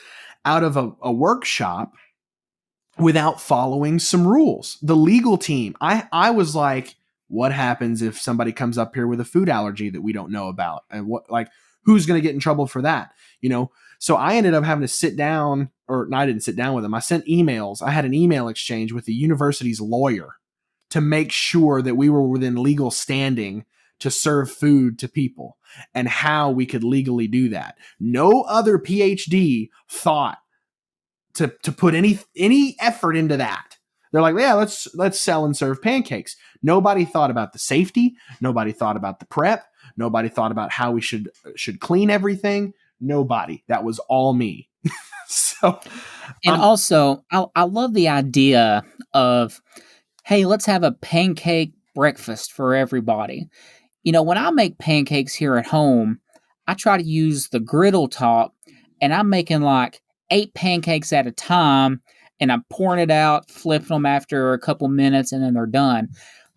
out of a workshop without following some rules. The legal team, I was like, what happens if somebody comes up here with a food allergy that we don't know about? And who's going to get in trouble for that? So I ended up having to sit down, I didn't sit down with them. I sent emails. I had an email exchange with the university's lawyer to make sure that we were within legal standing to serve food to people and how we could legally do that. No other PhD thought to put any effort into that. They're like, yeah, let's sell and serve pancakes. Nobody thought about the safety. Nobody thought about the prep. Nobody thought about how we should clean everything. Nobody. That was all me. So, and also, I love the idea of, hey, let's have a pancake breakfast for everybody. When I make pancakes here at home, I try to use the griddle top, and I'm making like 8 pancakes at a time, and I'm pouring it out, flipping them after a couple minutes, and then they're done.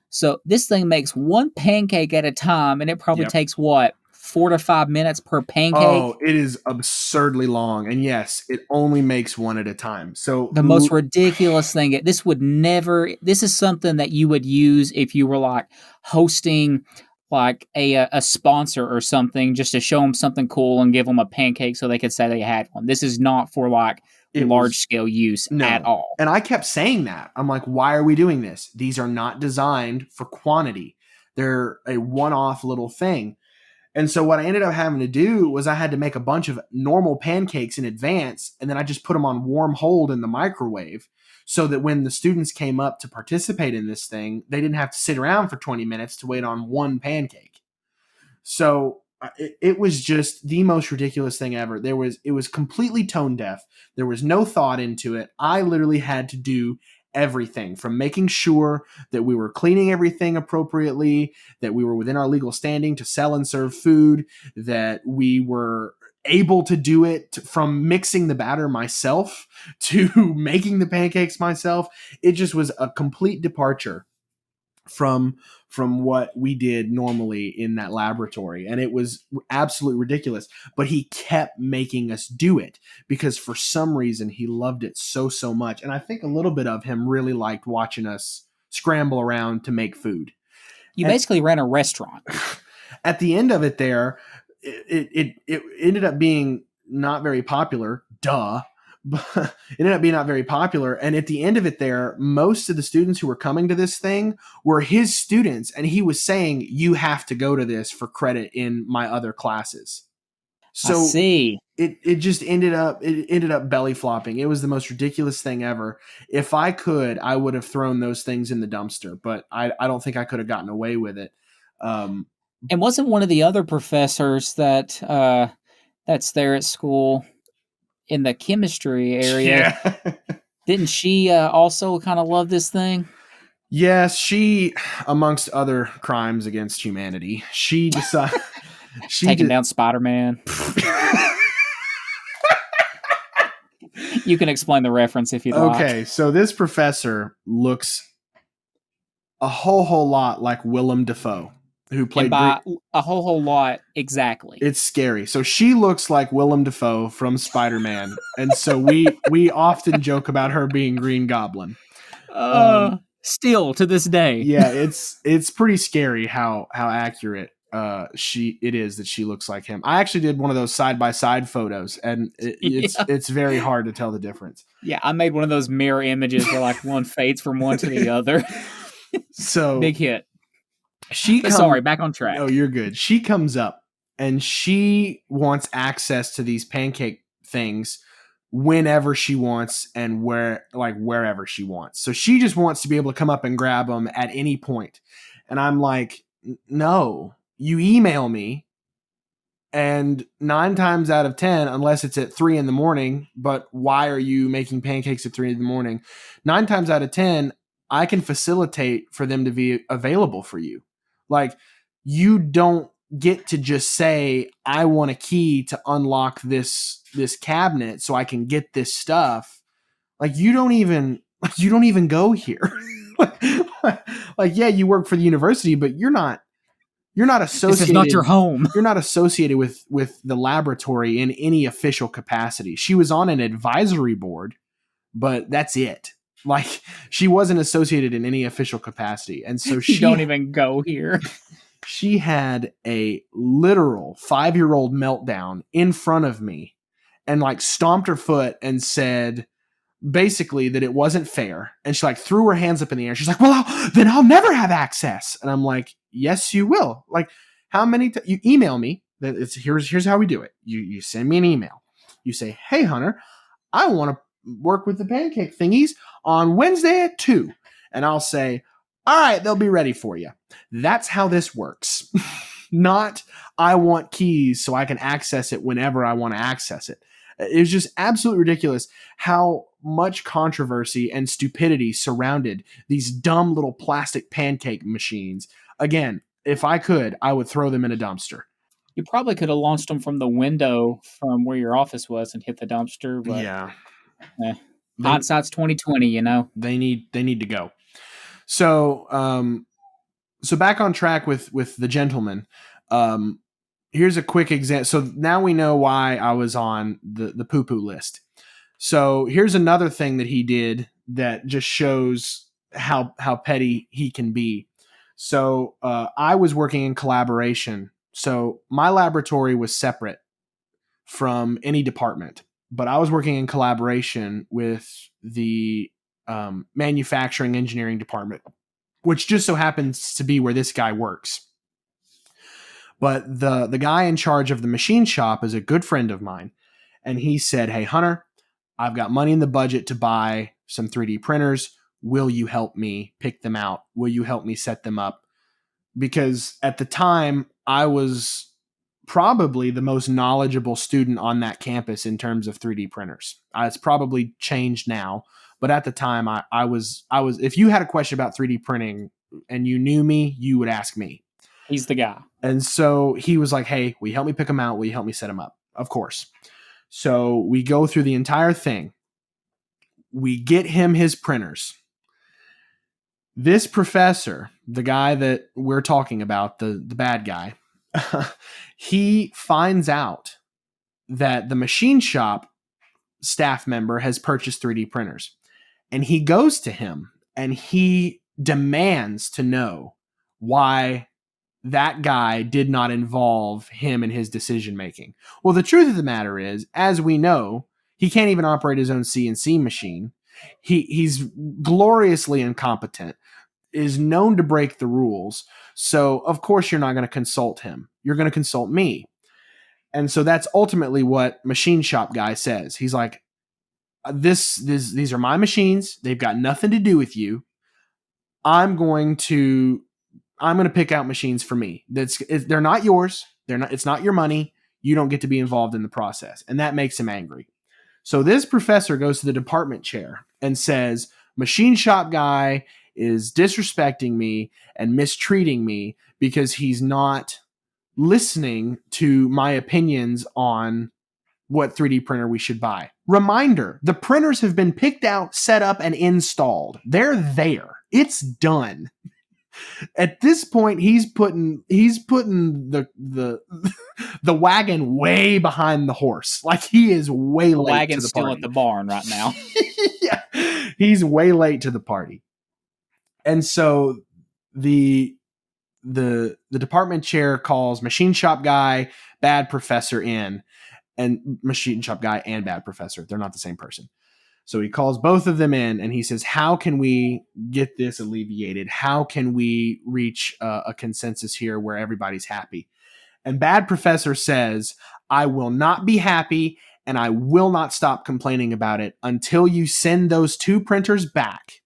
So this thing makes 1 pancake at a time, and it probably takes 4 to 5 minutes per pancake. Oh, it is absurdly long. And yes, it only makes 1 at a time. So the most ridiculous thing, this is something that you would use if you were like hosting like a sponsor or something, just to show them something cool and give them a pancake so they could say they had one. This is not for like large scale use at all. And I kept saying that. I'm like, why are we doing this? These are not designed for quantity. They're a one-off little thing. And so what I ended up having to do was I had to make a bunch of normal pancakes in advance, and then I just put them on warm hold in the microwave so that when the students came up to participate in this thing, they didn't have to sit around for 20 minutes to wait on 1 pancake. So it was just the most ridiculous thing ever. It was completely tone deaf. There was no thought into it. I literally had to do everything, from making sure that we were cleaning everything appropriately, that we were within our legal standing to sell and serve food, that we were able to do it, from mixing the batter myself to making the pancakes myself. It just was a complete departure from what we did normally in that laboratory, and it was absolutely ridiculous. But he kept making us do it because for some reason he loved it so much, and I think a little bit of him really liked watching us scramble around to make food. You basically ran a restaurant. At the end of it, there it ended up being not very popular. But it ended up being not very popular. And at the end of it there, most of the students who were coming to this thing were his students. And he was saying, you have to go to this for credit in my other classes. So I see. It just ended up belly flopping. It was the most ridiculous thing ever. If I could, I would have thrown those things in the dumpster, but I don't think I could have gotten away with it. And wasn't one of the other professors that's there at school in the chemistry area, didn't she also kind of love this thing? Yes, she, amongst other crimes against humanity, she decided taking down Spider-Man. You can explain the reference if you'd like. Okay, so this professor looks a whole lot like Willem Dafoe, who played... And by a whole lot, exactly. It's scary. So she looks like Willem Dafoe from Spider-Man, and so we often joke about her being Green Goblin. Still to this day. Yeah, it's pretty scary how accurate it is that she looks like him. I actually did one of those side by side photos, and it's very hard to tell the difference. Yeah, I made one of those mirror images where like one fades from one to the other. So big hit. But sorry, back on track. No, you're good. She comes up and she wants access to these pancake things whenever she wants and wherever she wants. So she just wants to be able to come up and grab them at any point. And I'm like, no, you email me. And 9 times out of 10, unless it's at 3 a.m, but why are you making pancakes at 3 a.m? 9 times out of 10, I can facilitate for them to be available for you. Like, you don't get to just say, I want a key to unlock this cabinet so I can get this stuff. Like, you don't even go here. like, yeah, you work for the university, but you're not associated. This is not your home. You're not associated with the laboratory in any official capacity. She was on an advisory board, but that's it. Like, she wasn't associated in any official capacity. And so she don't even go here. She had a literal 5-year-old meltdown in front of me and like stomped her foot and said basically that it wasn't fair. And she like threw her hands up in the air. She's like, well, then I'll never have access. And I'm like, yes, you will. Like, how many you email me? Here's how we do it. You send me an email. You say, hey, Hunter, I want to work with the pancake thingies on Wednesday at 2. And I'll say, all right, they'll be ready for you. That's how this works. Not, I want keys so I can access it whenever I want to access it. It was just absolutely ridiculous how much controversy and stupidity surrounded these dumb little plastic pancake machines. Again, if I could, I would throw them in a dumpster. You probably could have launched them from the window from where your office was and hit the dumpster. But yeah, hindsight's 2020. You know, they need to go. So, so back on track with the gentleman. Here's a quick example. So now we know why I was on the poo-poo list. So here's another thing that he did that just shows how petty he can be. So I was working in collaboration. So my laboratory was separate from any department, but I was working in collaboration with the manufacturing engineering department, which just so happens to be where this guy works. But the guy in charge of the machine shop is a good friend of mine. And he said, hey, Hunter, I've got money in the budget to buy some 3D printers. Will you help me pick them out? Will you help me set them up? Because at the time, I was probably the most knowledgeable student on that campus in terms of 3D printers. It's probably changed now. But at the time, I was, if you had a question about 3D printing and you knew me, you would ask me. He's the guy. And so he was like, hey, will you help me pick them out? Will you help me set them up? Of course. So we go through the entire thing. We get him his printers. This professor, the guy that we're talking about, the bad guy, he finds out that the machine shop staff member has purchased 3D printers. And he goes to him and he demands to know why that guy did not involve him in his decision making. Well, the truth of the matter is, as we know, he can't even operate his own CNC machine. He's gloriously incompetent, is known to break the rules. So, of course, you're not going to consult him. You're going to consult me. And so that's ultimately what machine shop guy says. He's like, these are my machines. They've got nothing to do with you. I'm going to pick out machines for me. They're not yours. It's not your money. You don't get to be involved in the process. And that makes him angry. So this professor goes to the department chair and says, machine shop guy is disrespecting me and mistreating me because he's not listening to my opinions on what 3D printer we should buy. Reminder, the printers have been picked out, set up, and installed. They're there. It's done. At this point, he's putting the the wagon way behind the horse. Like, he is way late to the party. The wagon's still at the barn right now. Yeah, he's way late to the party. And so the department chair calls machine shop guy, bad professor in, and machine shop guy and bad professor. They're not the same person. So he calls both of them in and he says, how can we get this alleviated? How can we reach a consensus here where everybody's happy? And bad professor says, I will not be happy and I will not stop complaining about it until you send those 2 printers back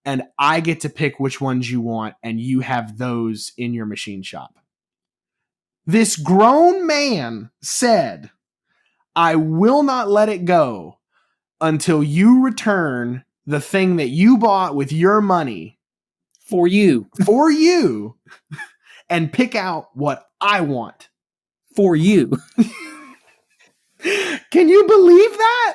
and I get to pick which ones you want and you have those in your machine shop. This grown man said, I will not let it go until you return the thing that you bought with your money For you. And pick out what I want. For you. Can you believe that?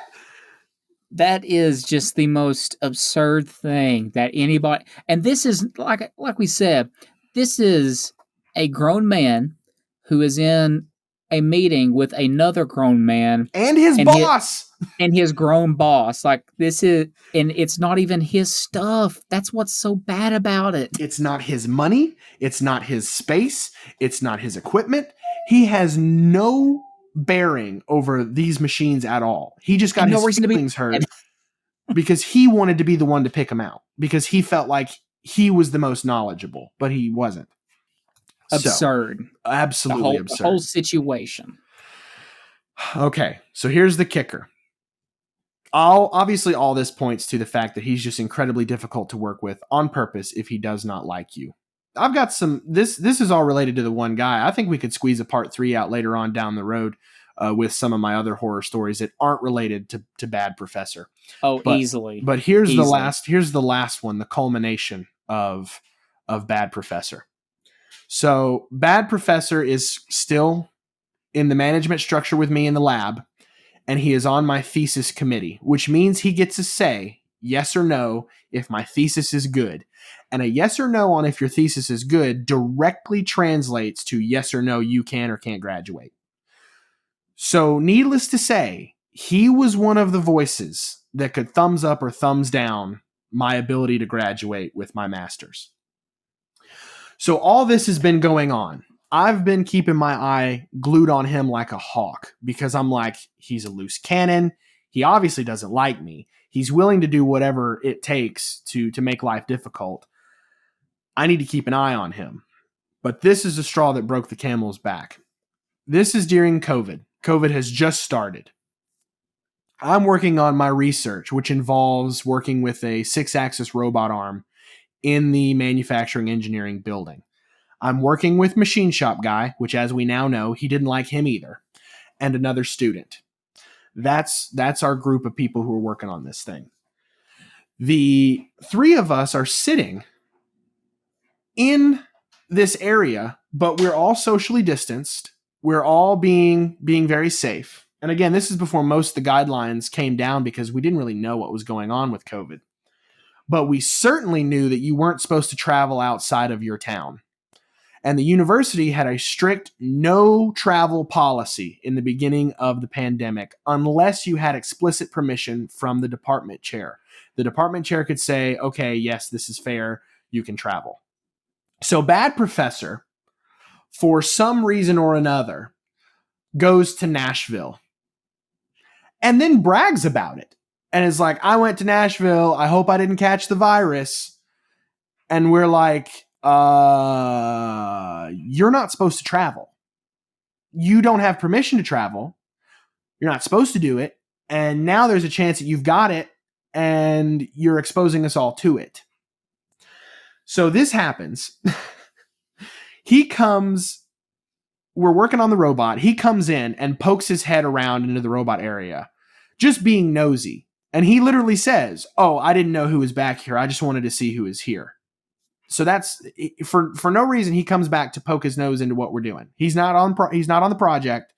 That is just the most absurd thing that anybody. And this is like we said, this is a grown man who is in a meeting with another grown man and his boss. And his grown boss. Like, this is, and it's not even his stuff. That's what's so bad about it. It's not his money. It's not his space. It's not his equipment. He has no bearing over these machines at all. He just got his feelings hurt because he wanted to be the one to pick them out because he felt like he was the most knowledgeable, but he wasn't. Absurd. So, absolutely absurd. The whole situation. Okay, so here's the kicker. Obviously, all this points to the fact that he's just incredibly difficult to work with on purpose if he does not like you. I've got some. This is all related to the one guy. I think we could squeeze a part 3 out later on down the road with some of my other horror stories that aren't related to Bad Professor. Easily. But here's the last. Here's the last one. The culmination of Bad Professor. So Bad Professor is still in the management structure with me in the lab. And he is on my thesis committee, which means he gets to say yes or no if my thesis is good. And a yes or no on if your thesis is good directly translates to yes or no, you can or can't graduate. So needless to say, he was one of the voices that could thumbs up or thumbs down my ability to graduate with my master's. So all this has been going on. I've been keeping my eye glued on him like a hawk because I'm like, he's a loose cannon. He obviously doesn't like me. He's willing to do whatever it takes to make life difficult. I need to keep an eye on him. But this is the straw that broke the camel's back. This is during COVID. COVID has just started. I'm working on my research, which involves working with a 6-axis robot arm in the manufacturing engineering building. I'm working with Machine Shop Guy, which as we now know, he didn't like him either, and another student. That's our group of people who are working on this thing. The 3 of us are sitting in this area, but we're all socially distanced. We're all being very safe. And again, this is before most of the guidelines came down because we didn't really know what was going on with COVID. But we certainly knew that you weren't supposed to travel outside of your town. And the university had a strict no travel policy in the beginning of the pandemic unless you had explicit permission from the department chair. The department chair could say, okay, yes, this is fair. You can travel. So Bad Professor, for some reason or another, goes to Nashville and then brags about it. And is like, I went to Nashville. I hope I didn't catch the virus. And we're like, you're not supposed to travel. You don't have permission to travel. You're not supposed to do it. And now there's a chance that you've got it and you're exposing us all to it. So this happens. He comes, we're working on the robot. He comes in and pokes his head around into the robot area, just being nosy. And he literally says, oh, I didn't know who was back here. I just wanted to see who is here. So that's for no reason. He comes back to poke his nose into what we're doing. He's not on the project.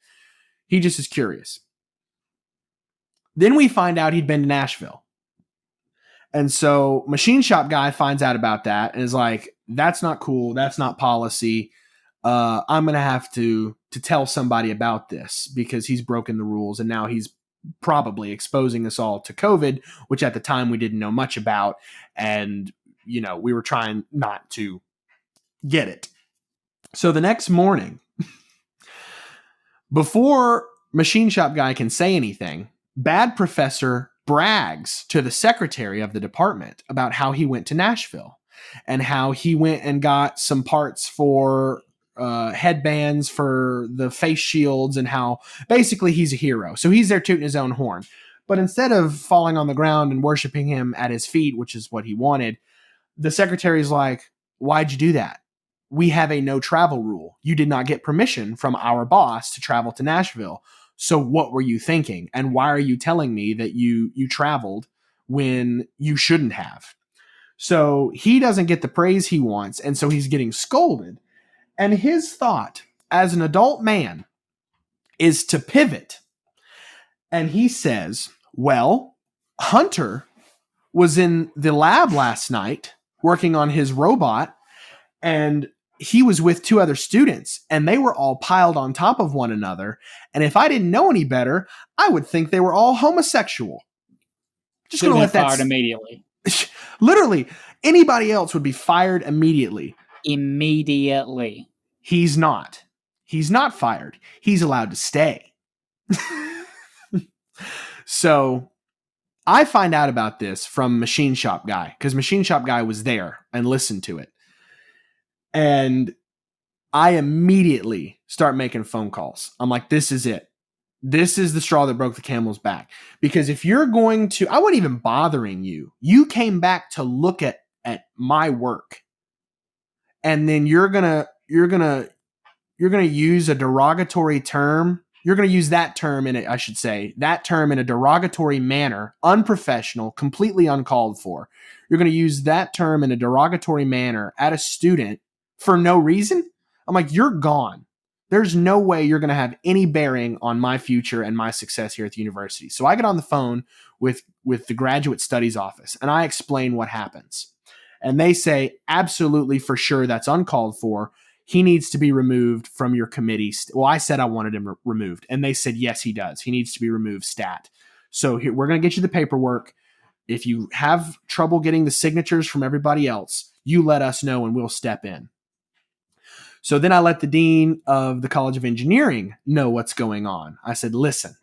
He just is curious. Then we find out he'd been to Nashville. And so Machine Shop Guy finds out about that and is like, that's not cool. That's not policy. I'm going to have to tell somebody about this because he's broken the rules. And now he's probably exposing us all to COVID, which at the time we didn't know much about. And we were trying not to get it. So the next morning, before Machine Shop Guy can say anything, Bad Professor brags to the secretary of the department about how he went to Nashville and how he went and got some parts for headbands for the face shields, and how basically he's a hero. So he's there tooting his own horn. But instead of falling on the ground and worshiping him at his feet, which is what he wanted, the secretary's like, why'd you do that? We have a no travel rule. You did not get permission from our boss to travel to Nashville. So what were you thinking? And why are you telling me that you traveled when you shouldn't have? So he doesn't get the praise he wants, and so he's getting scolded. And his thought as an adult man is to pivot. And he says, well, Hunter was in the lab last night working on his robot, and he was with 2 other students, and they were all piled on top of one another. And if I didn't know any better, I would think they were all homosexual. Just going to let that fired immediately. Literally, anybody else would be fired immediately. Immediately. He's not. He's not fired. He's allowed to stay. So I find out about this from Machine Shop Guy, because Machine Shop Guy was there and listened to it. And I immediately start making phone calls. I'm like, this is it. This is the straw that broke the camel's back. Because if you're going to, I wasn't even bothering you. You came back to look at my work. And then you're gonna use a derogatory term. You're going to use that term that term in a derogatory manner, unprofessional, completely uncalled for. You're going to use that term in a derogatory manner at a student for no reason. I'm like, you're gone. There's no way you're going to have any bearing on my future and my success here at the university. So I get on the phone with the graduate studies office, and I explain what happens. And they say, absolutely, for sure, that's uncalled for. He needs to be removed from your committee. Well, I said I wanted him removed, and they said, yes, he does. He needs to be removed stat. So here, we're going to get you the paperwork. If you have trouble getting the signatures from everybody else, you let us know and we'll step in. So then I let the dean of the College of Engineering know what's going on. I said, listen,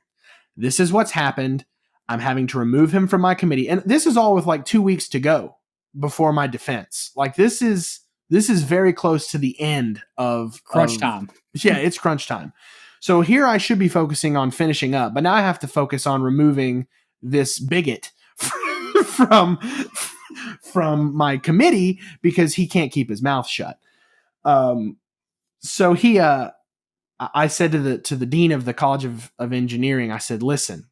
this is what's happened. I'm having to remove him from my committee. And this is all with like 2 weeks to go before my defense. Like this is very close to the end of crunch time. Yeah, it's crunch time. So here I should be focusing on finishing up, but now I have to focus on removing this bigot from my committee because he can't keep his mouth shut. So I said to the dean of the College of Engineering, I said, listen,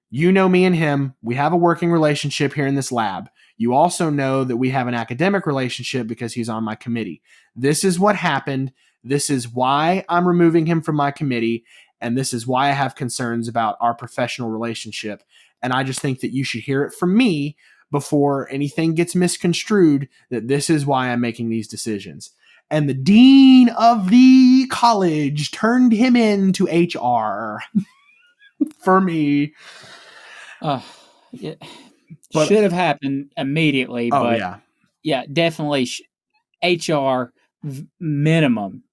you know me and him. We have a working relationship here in this lab. You also know that we have an academic relationship because he's on my committee. This is what happened. This is why I'm removing him from my committee. And this is why I have concerns about our professional relationship. And I just think that you should hear it from me before anything gets misconstrued, that this is why I'm making these decisions. And the dean of the college turned him into HR for me. Yeah. Should have happened immediately. Oh, but yeah, definitely HR minimum.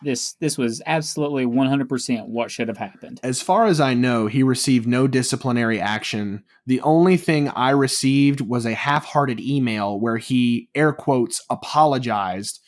This was absolutely 100% what should have happened. As far as I know, he received no disciplinary action. The only thing I received was a half-hearted email where he, air quotes, apologized,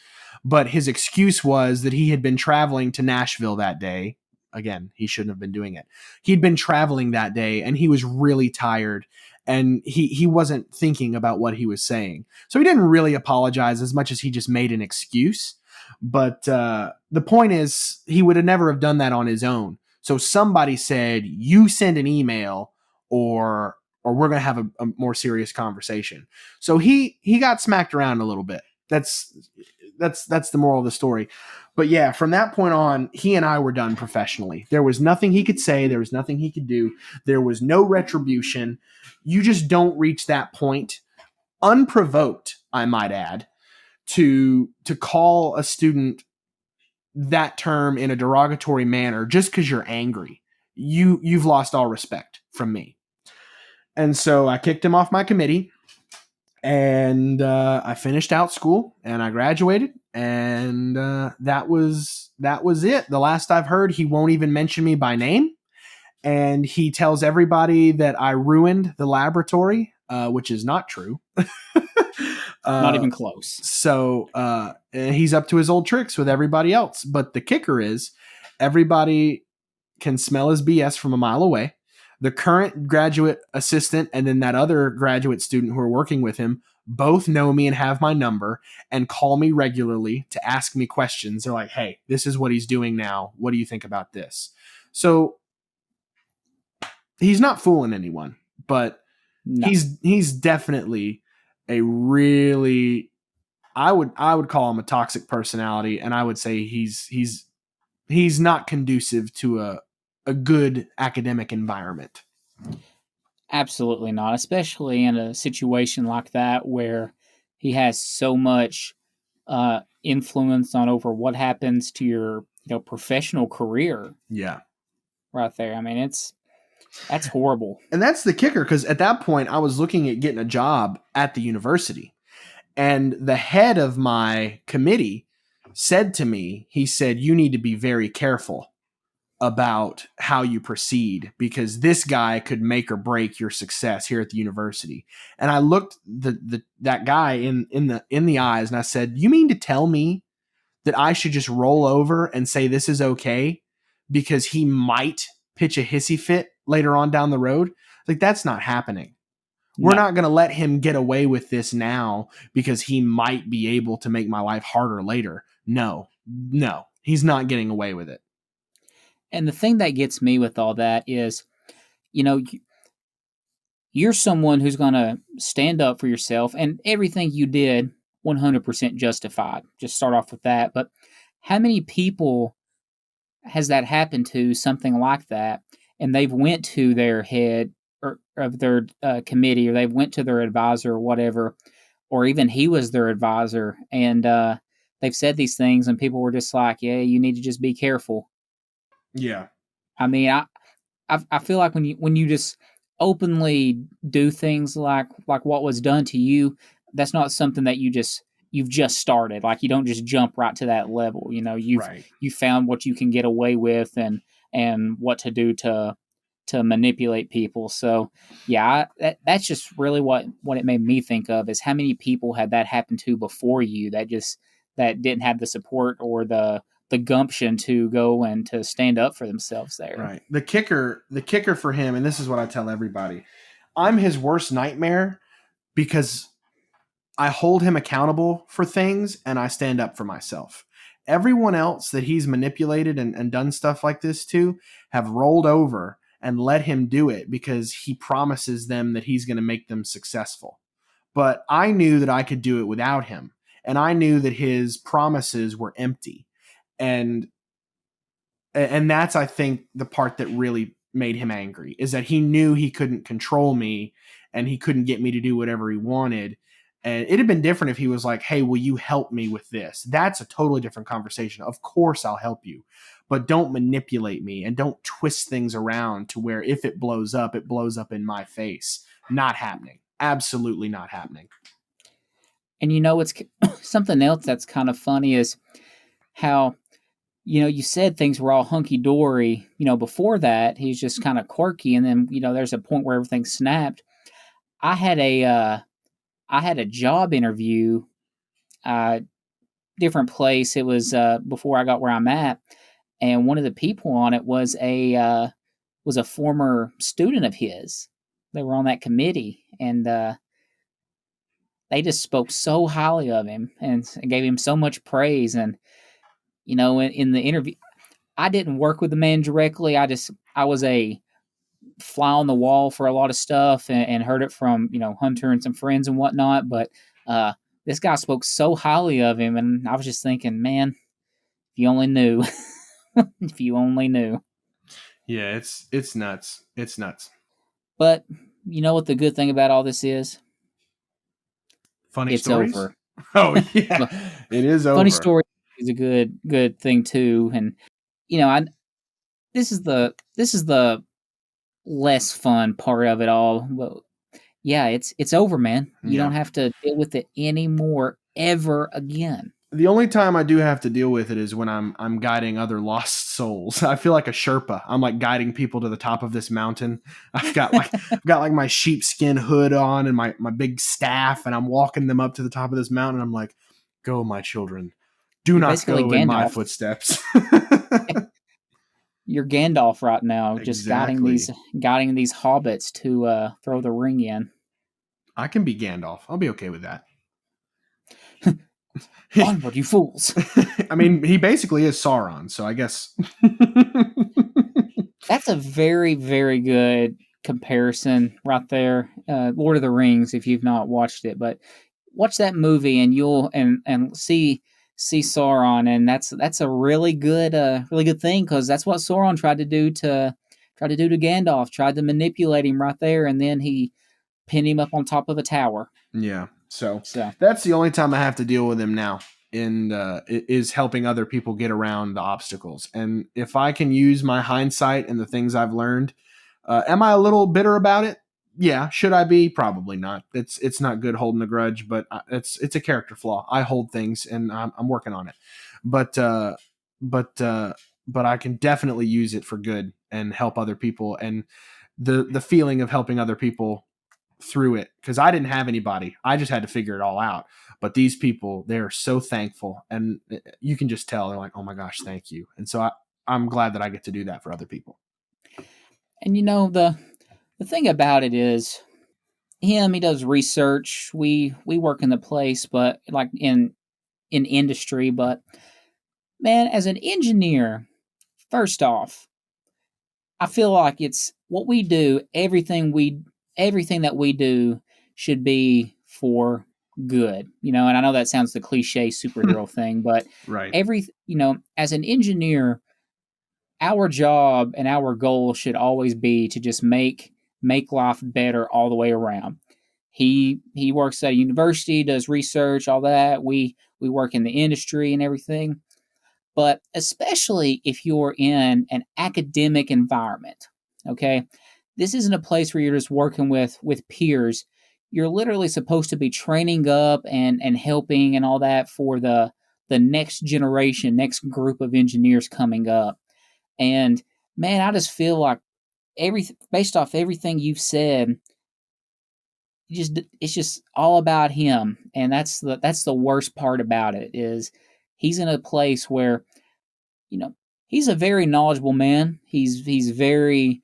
but his excuse was that he had been traveling to Nashville that day. Again, he shouldn't have been doing it. He'd been traveling that day and he was really tired and he wasn't thinking about what he was saying. So he didn't really apologize as much as he just made an excuse. But the point is, he would have never have done that on his own. So somebody said, you send an email or we're going to have a more serious conversation. So he got smacked around a little bit. That's the moral of the story. But yeah, from that point on, he and I were done professionally. There was nothing he could say. There was nothing he could do. There was no retribution. You just don't reach that point, unprovoked, I might add, to call a student that term in a derogatory manner just because you're angry. You've lost all respect from me. And so I kicked him off my committee. And I finished out school and I graduated, and that was it. The last I've heard, he won't even mention me by name, and he tells everybody that I ruined the laboratory, which is not true. Not even close. So he's up to his old tricks with everybody else. But the kicker is, everybody can smell his BS from a mile away. The current graduate assistant and then that other graduate student who are working with him both know me and have my number and call me regularly to ask me questions. They're like, hey, this is what he's doing now. What do you think about this? So he's not fooling anyone, but No. he's definitely a really, I would call him a toxic personality, and I would say he's not conducive to a good academic environment. Absolutely not, especially in a situation like that where he has so much influence on over what happens to your professional career. Yeah, right there. I mean, that's horrible. And that's the kicker, because at that point I was looking at getting a job at the university, and the head of my committee said to me, he said, you need to be very careful about how you proceed, because this guy could make or break your success here at the university. And I looked that guy in the eyes, and I said, you mean to tell me that I should just roll over and say this is okay because he might pitch a hissy fit later on down the road? Like, that's not happening. We're not going to let him get away with this now because he might be able to make my life harder later. No, he's not getting away with it. And the thing that gets me with all that is, you're someone who's going to stand up for yourself, and everything you did 100% justified. Just start off with that. But how many people has that happened to, something like that, and they've went to their head or of their committee, or they've went to their advisor or whatever, or even he was their advisor, and they've said these things, and people were just like, yeah, you need to just be careful. Yeah. I mean, I feel like when you just openly do things like what was done to you, that's not something that you've just started. Like, you don't just jump right to that level. You found what you can get away with, and what to do to manipulate people. So yeah, that's just really what it made me think of, is how many people had that happen to before you that didn't have the support or the gumption to go and to stand up for themselves there. Right. The kicker for him, and this is what I tell everybody, I'm his worst nightmare because I hold him accountable for things and I stand up for myself. Everyone else that he's manipulated and done stuff like this to have rolled over and let him do it because he promises them that he's going to make them successful. But I knew that I could do it without him. And I knew that his promises were empty. And that's, I think, the part that really made him angry, is that he knew he couldn't control me and he couldn't get me to do whatever he wanted. And it'd have been different if he was like, hey, will you help me with this? That's a totally different conversation. Of course I'll help you, but don't manipulate me and don't twist things around to where if it blows up in my face. Not happening. Absolutely not happening. And it's something else that's kind of funny is how, you said things were all hunky-dory, before that. He's just kind of quirky, and then, there's a point where everything snapped. I had a job interview, different place. It was before I got where I'm at, and one of the people on it was a former student of his. They were on that committee, and they just spoke so highly of him and gave him so much praise. And in the interview, I didn't work with the man directly. I was a fly on the wall for a lot of stuff, and heard it from Hunter and some friends and whatnot. But this guy spoke so highly of him, and I was just thinking, man, if you only knew. If you only knew. Yeah, it's nuts. It's nuts. But you know what the good thing about all this is? Funny it's stories? Over. Oh yeah, it is over. Funny story is a good thing too, and this is the less fun part of it all. But yeah, it's over, man. You Yeah. don't have to deal with it anymore ever again. The only time I do have to deal with it is when I'm guiding other lost souls. I feel like a Sherpa. I'm like guiding people to the top of this mountain. I've got like my sheepskin hood on and my big staff, and I'm walking them up to the top of this mountain. I'm like, "Go, my children. Do You're not basically go in my Gandalf. footsteps." You're Gandalf right now, just Exactly. guiding these hobbits to throw the ring in. I can be Gandalf. I'll be okay with that. Onward, you fools! I mean, he basically is Sauron, so I guess. That's a very, very good comparison right there. Lord of the Rings, if you've not watched it, but watch that movie and you'll and see Sauron, and that's a really good thing because that's what Sauron tried to do to Gandalf, tried to manipulate him right there, and then he pinned him up on top of a tower. Yeah. So So that's the only time I have to deal with him now. And is helping other people get around the obstacles. And if I can use my hindsight and the things I've learned, am I a little bitter about it? Yeah. Should I be? Probably not. It's not good holding a grudge, but it's a character flaw. I hold things, and I'm working on it. But but but I can definitely use it for good and help other people. And the feeling of helping other people through it, because I didn't have anybody. I just had to figure it all out. But these people, they're so thankful, and you can just tell they're like, "Oh my gosh, thank you." And so I'm glad that I get to do that for other people. and you know the thing about it is he does research. We work in the place, but like in industry, but man, as an engineer, first off, I feel like it's what we do, everything that we do should be for good. You know, and I know that sounds the cliche superhero thing, but Right. as an engineer, our job and our goal should always be to just make life better all the way around. He works at a university, does research, all that. We work in the industry and everything. But especially if you're in an academic environment, okay? This isn't a place where you're just working with peers. You're literally supposed to be training up and helping and all that for the next generation, next group of engineers coming up. And man, I just feel like based off everything you've said, it's just all about him, and that's the worst part about it is he's in a place where you know he's a very knowledgeable man. He's very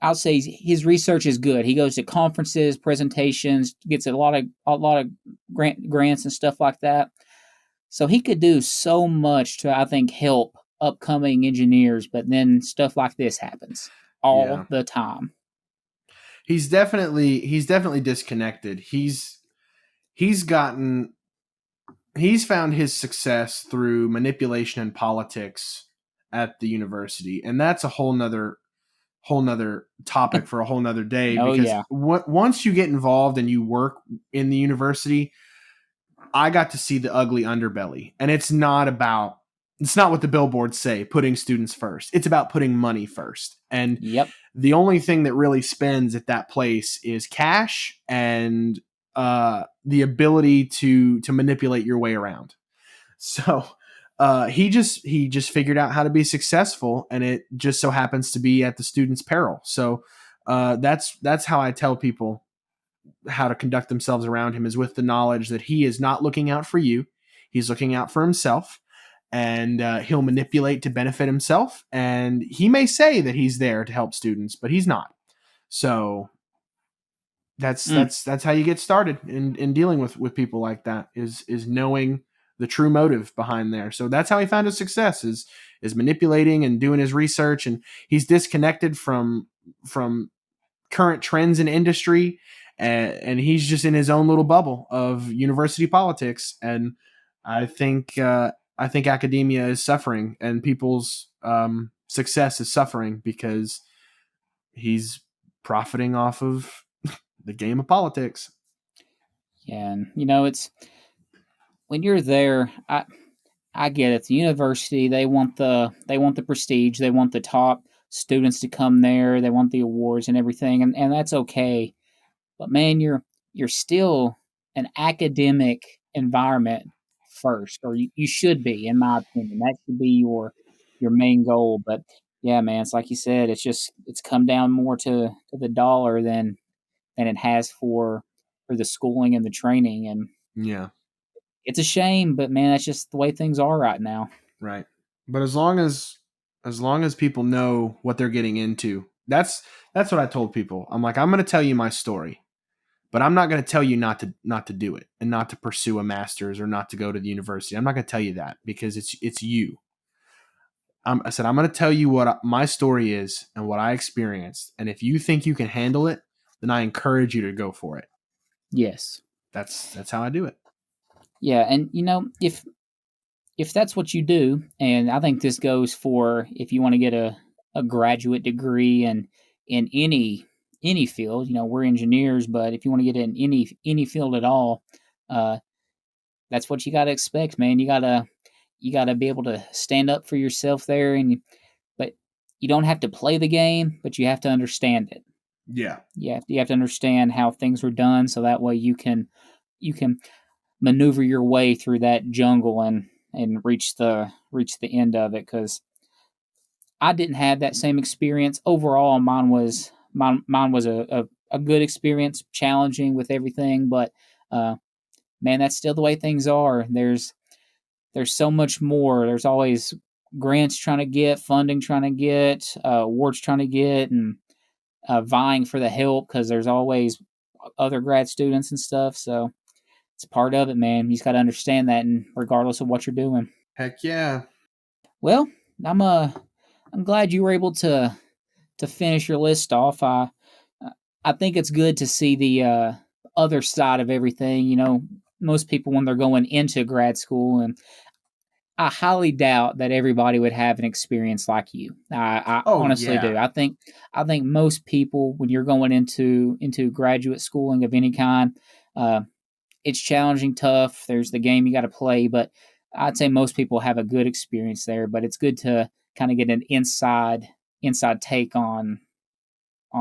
I'll say his research is good. He goes to conferences, presentations, gets a lot of grants and stuff like that. So he could do so much to I think help upcoming engineers, but then stuff like this happens all Yeah. the time. He's definitely disconnected. He's gotten he's found his success through manipulation and politics at the university, and that's a whole nother topic for a whole nother day. Oh Because yeah. once you get involved and you work in the university, I got to see the ugly underbelly, and it's not what the billboards say, putting students first. It's about putting money first. And Yep. the only thing that really spends at that place is cash and the ability to manipulate your way around. So he just figured out how to be successful, and it just so happens to be at the student's peril. So that's how I tell people how to conduct themselves around him, is with the knowledge that he is not looking out for you. He's looking out for himself, and he'll manipulate to benefit himself. And he may say that he's there to help students, but he's not. So that's Mm. that's how you get started in dealing with people like that, is knowing the true motive behind there. So that's how he found his success, is manipulating and doing his research. And he's disconnected from current trends in industry, and he's just in his own little bubble of university politics. And I think academia is suffering, and people's success is suffering because he's profiting off of the game of politics. Yeah, and it's when you're there. I get it. The university, they want the prestige, they want the top students to come there, they want the awards and everything, and that's okay. but man, you're still an academic environment first, or you should be, in my opinion. That should be your main goal. But yeah, man, it's like you said, it's come down more to the dollar than it has for the schooling and the training, and Yeah. it's a shame, but man, that's just the way things are right now. Right. But as long as people know what they're getting into, that's what I told people. I'm like, I'm going to tell you my story, but I'm not going to tell you not to do it and not to pursue a master's or not to go to the university. I'm not going to tell you that because it's you. I said I'm going to tell you what my story is and what I experienced, and if you think you can handle it, then I encourage you to go for it. Yes. That's how I do it. Yeah, and if that's what you do, and I think this goes for if you want to get a graduate degree in any field, we're engineers, but if you want to get in any field at all, uh, that's what you got to expect, man. You gotta be able to stand up for yourself there, but you don't have to play the game, but you have to understand it. Yeah. You have to understand how things are done, so that way you can maneuver your way through that jungle and reach the end of it. Because I didn't have that same experience. Overall, mine was a good experience, challenging with everything, but uh, man, that's still the way things are. There's so much more. There's always grants trying to get, funding trying to get, awards trying to get, and vying for the help because there's always other grad students and stuff. So it's part of it, man. You just got to understand that, and regardless of what you're doing. Heck yeah. Well, I'm glad you were able to finish your list off. I think it's good to see the other side of everything. Most people when they're going into grad school, and I highly doubt that everybody would have an experience like you. I Oh honestly yeah. do. I think most people when you're going into graduate schooling of any kind, uh, it's challenging, tough. There's the game you got to play, but I'd say most people have a good experience there. But it's good to kind of get an inside take on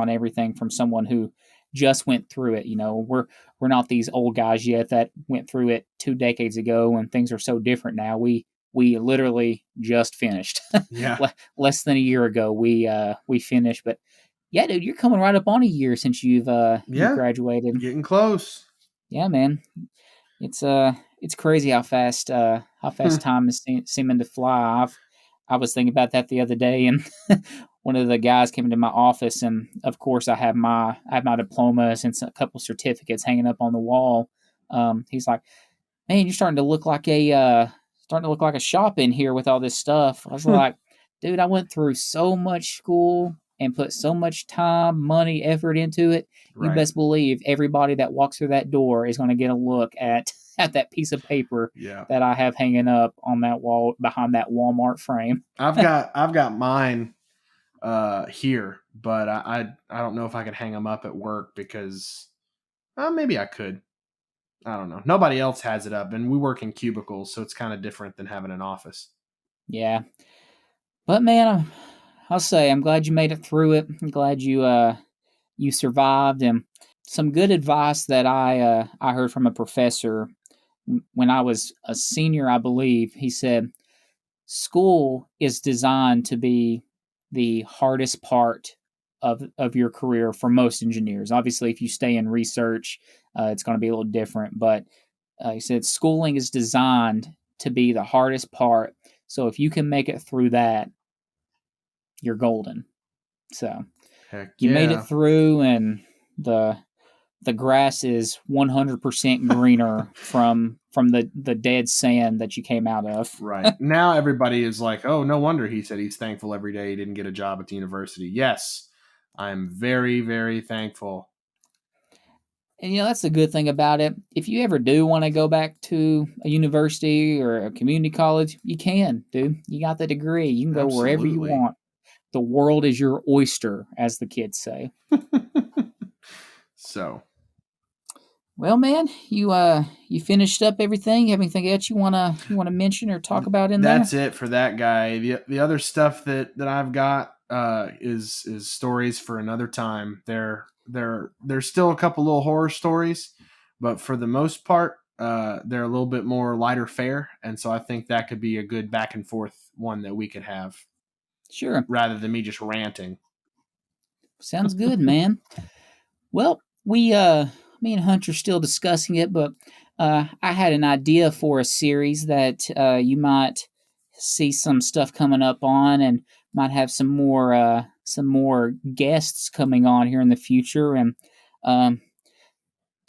everything from someone who just went through it. We're not these old guys yet that went through it 2 decades ago, and things are so different now. We literally just finished. Yeah. Less than a year ago we finished. But yeah, dude, you're coming right up on a year since you've graduated. Getting close. Yeah, man. It's crazy how fast time is seeming to fly. I was thinking about that the other day, and one of the guys came into my office, and of course I have my diplomas and a couple certificates hanging up on the wall. He's like, "Man, you're starting to look like a shop in here with all this stuff." I was like, "Dude, I went through so much school and put so much time, money, effort into it. You Right. best believe everybody that walks through that door is going to get a look at that piece of paper Yeah. that I have hanging up on that wall behind that Walmart frame." I've got mine here, but I don't know if I could hang them up at work because maybe I could. I don't know. Nobody else has it up, and we work in cubicles, so it's kind of different than having an office. Yeah, but man, I'll say I'm glad you made it through it. I'm glad you survived. And some good advice that I heard from a professor when I was a senior, I believe. He said, "School is designed to be the hardest part of your career for most engineers. Obviously, if you stay in research, it's going to be a little different. But he said schooling is designed to be the hardest part. So if you can make it through that, you're golden." So Heck you made it yeah. through, and the grass is 100% greener from the dead sand that you came out of. Right. Now everybody is like, oh, no wonder he said he's thankful every day he didn't get a job at the university. Yes, I'm very, very thankful. And that's the good thing about it. If you ever do want to go back to a university or a community college, you can, dude. You got the degree. You can go wherever you Absolutely. want. The world is your oyster, as the kids say. So, Well, man, you finished up everything. Have anything else you wanna mention or talk about in there? that's it for that guy. The other stuff that I've got is stories for another time. There's still a couple little horror stories, but for the most part, they're a little bit more lighter fare, and so I think that could be a good back and forth one that we could have. Sure. Rather than me just ranting. Sounds good, man. Well, me and Hunter still discussing it, but I had an idea for a series that you might see some stuff coming up on, and might have some more guests coming on here in the future, and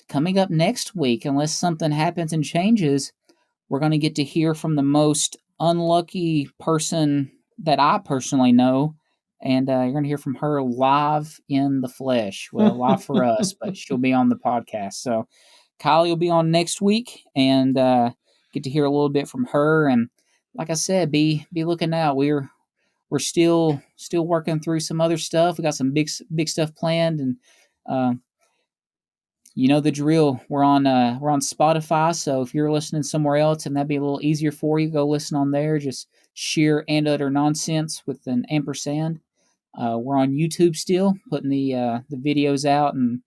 coming up next week, unless something happens and changes, we're going to get to hear from the most unlucky person that I personally know. And you're going to hear from her live in the flesh. Well, live for us, but she'll be on the podcast. So Kylie will be on next week, and get to hear a little bit from her. And like I said, be looking out. We're still working through some other stuff. We got some big stuff planned, and you know the drill. We're on Spotify, so if you're listening somewhere else and that'd be a little easier for you, go listen on there. Just sheer and utter nonsense with an ampersand. We're on YouTube still, putting the videos out and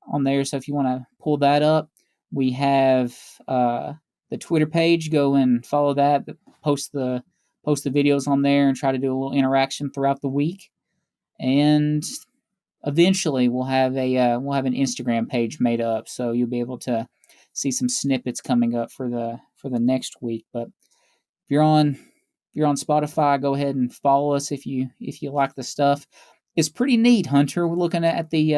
on there. So if you want to pull that up, we have the Twitter page. Go and follow that. Post the videos on there and try to do a little interaction throughout the week. And eventually we'll have an Instagram page made up, so you'll be able to see some snippets coming up for the next week. But if you're on Spotify, go ahead and follow us if you like the stuff. It's pretty neat, Hunter. We're looking at the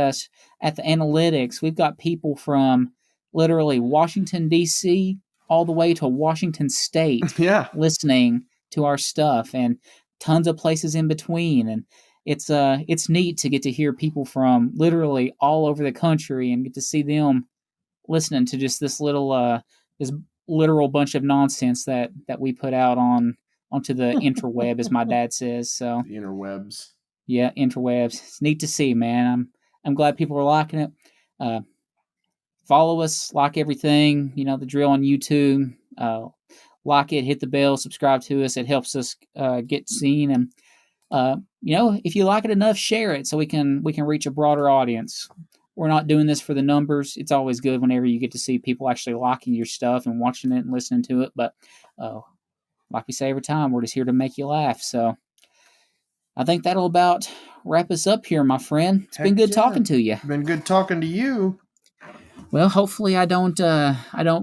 analytics. We've got people from literally Washington D.C. all the way to Washington State listening to our stuff, and tons of places in between. And it's neat to get to hear people from literally all over the country and get to see them listening to just this literal bunch of nonsense that we put out onto the interweb, as my dad says. So the interwebs. Yeah, interwebs. It's neat to see, man. I'm glad people are liking it. Follow us, like everything. You know the drill on YouTube. Like it, hit the bell, subscribe to us. It helps us get seen, and if you like it enough, share it so we can reach a broader audience. We're not doing this for the numbers. It's always good whenever you get to see people actually liking your stuff and watching it and listening to it. But like we say every time, we're just here to make you laugh. So I think that'll about wrap us up here, my friend. It's been good talking to you. Been good talking to you. Well, hopefully I don't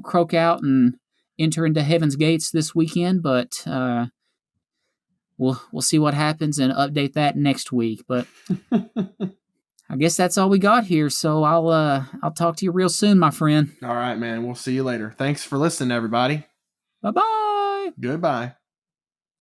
croak out and enter into heaven's gates this weekend, but we'll see what happens and update that next week. But I guess that's all we got here. So I'll talk to you real soon, my friend. All right, man. We'll see you later. Thanks for listening, everybody. Bye-bye. Goodbye.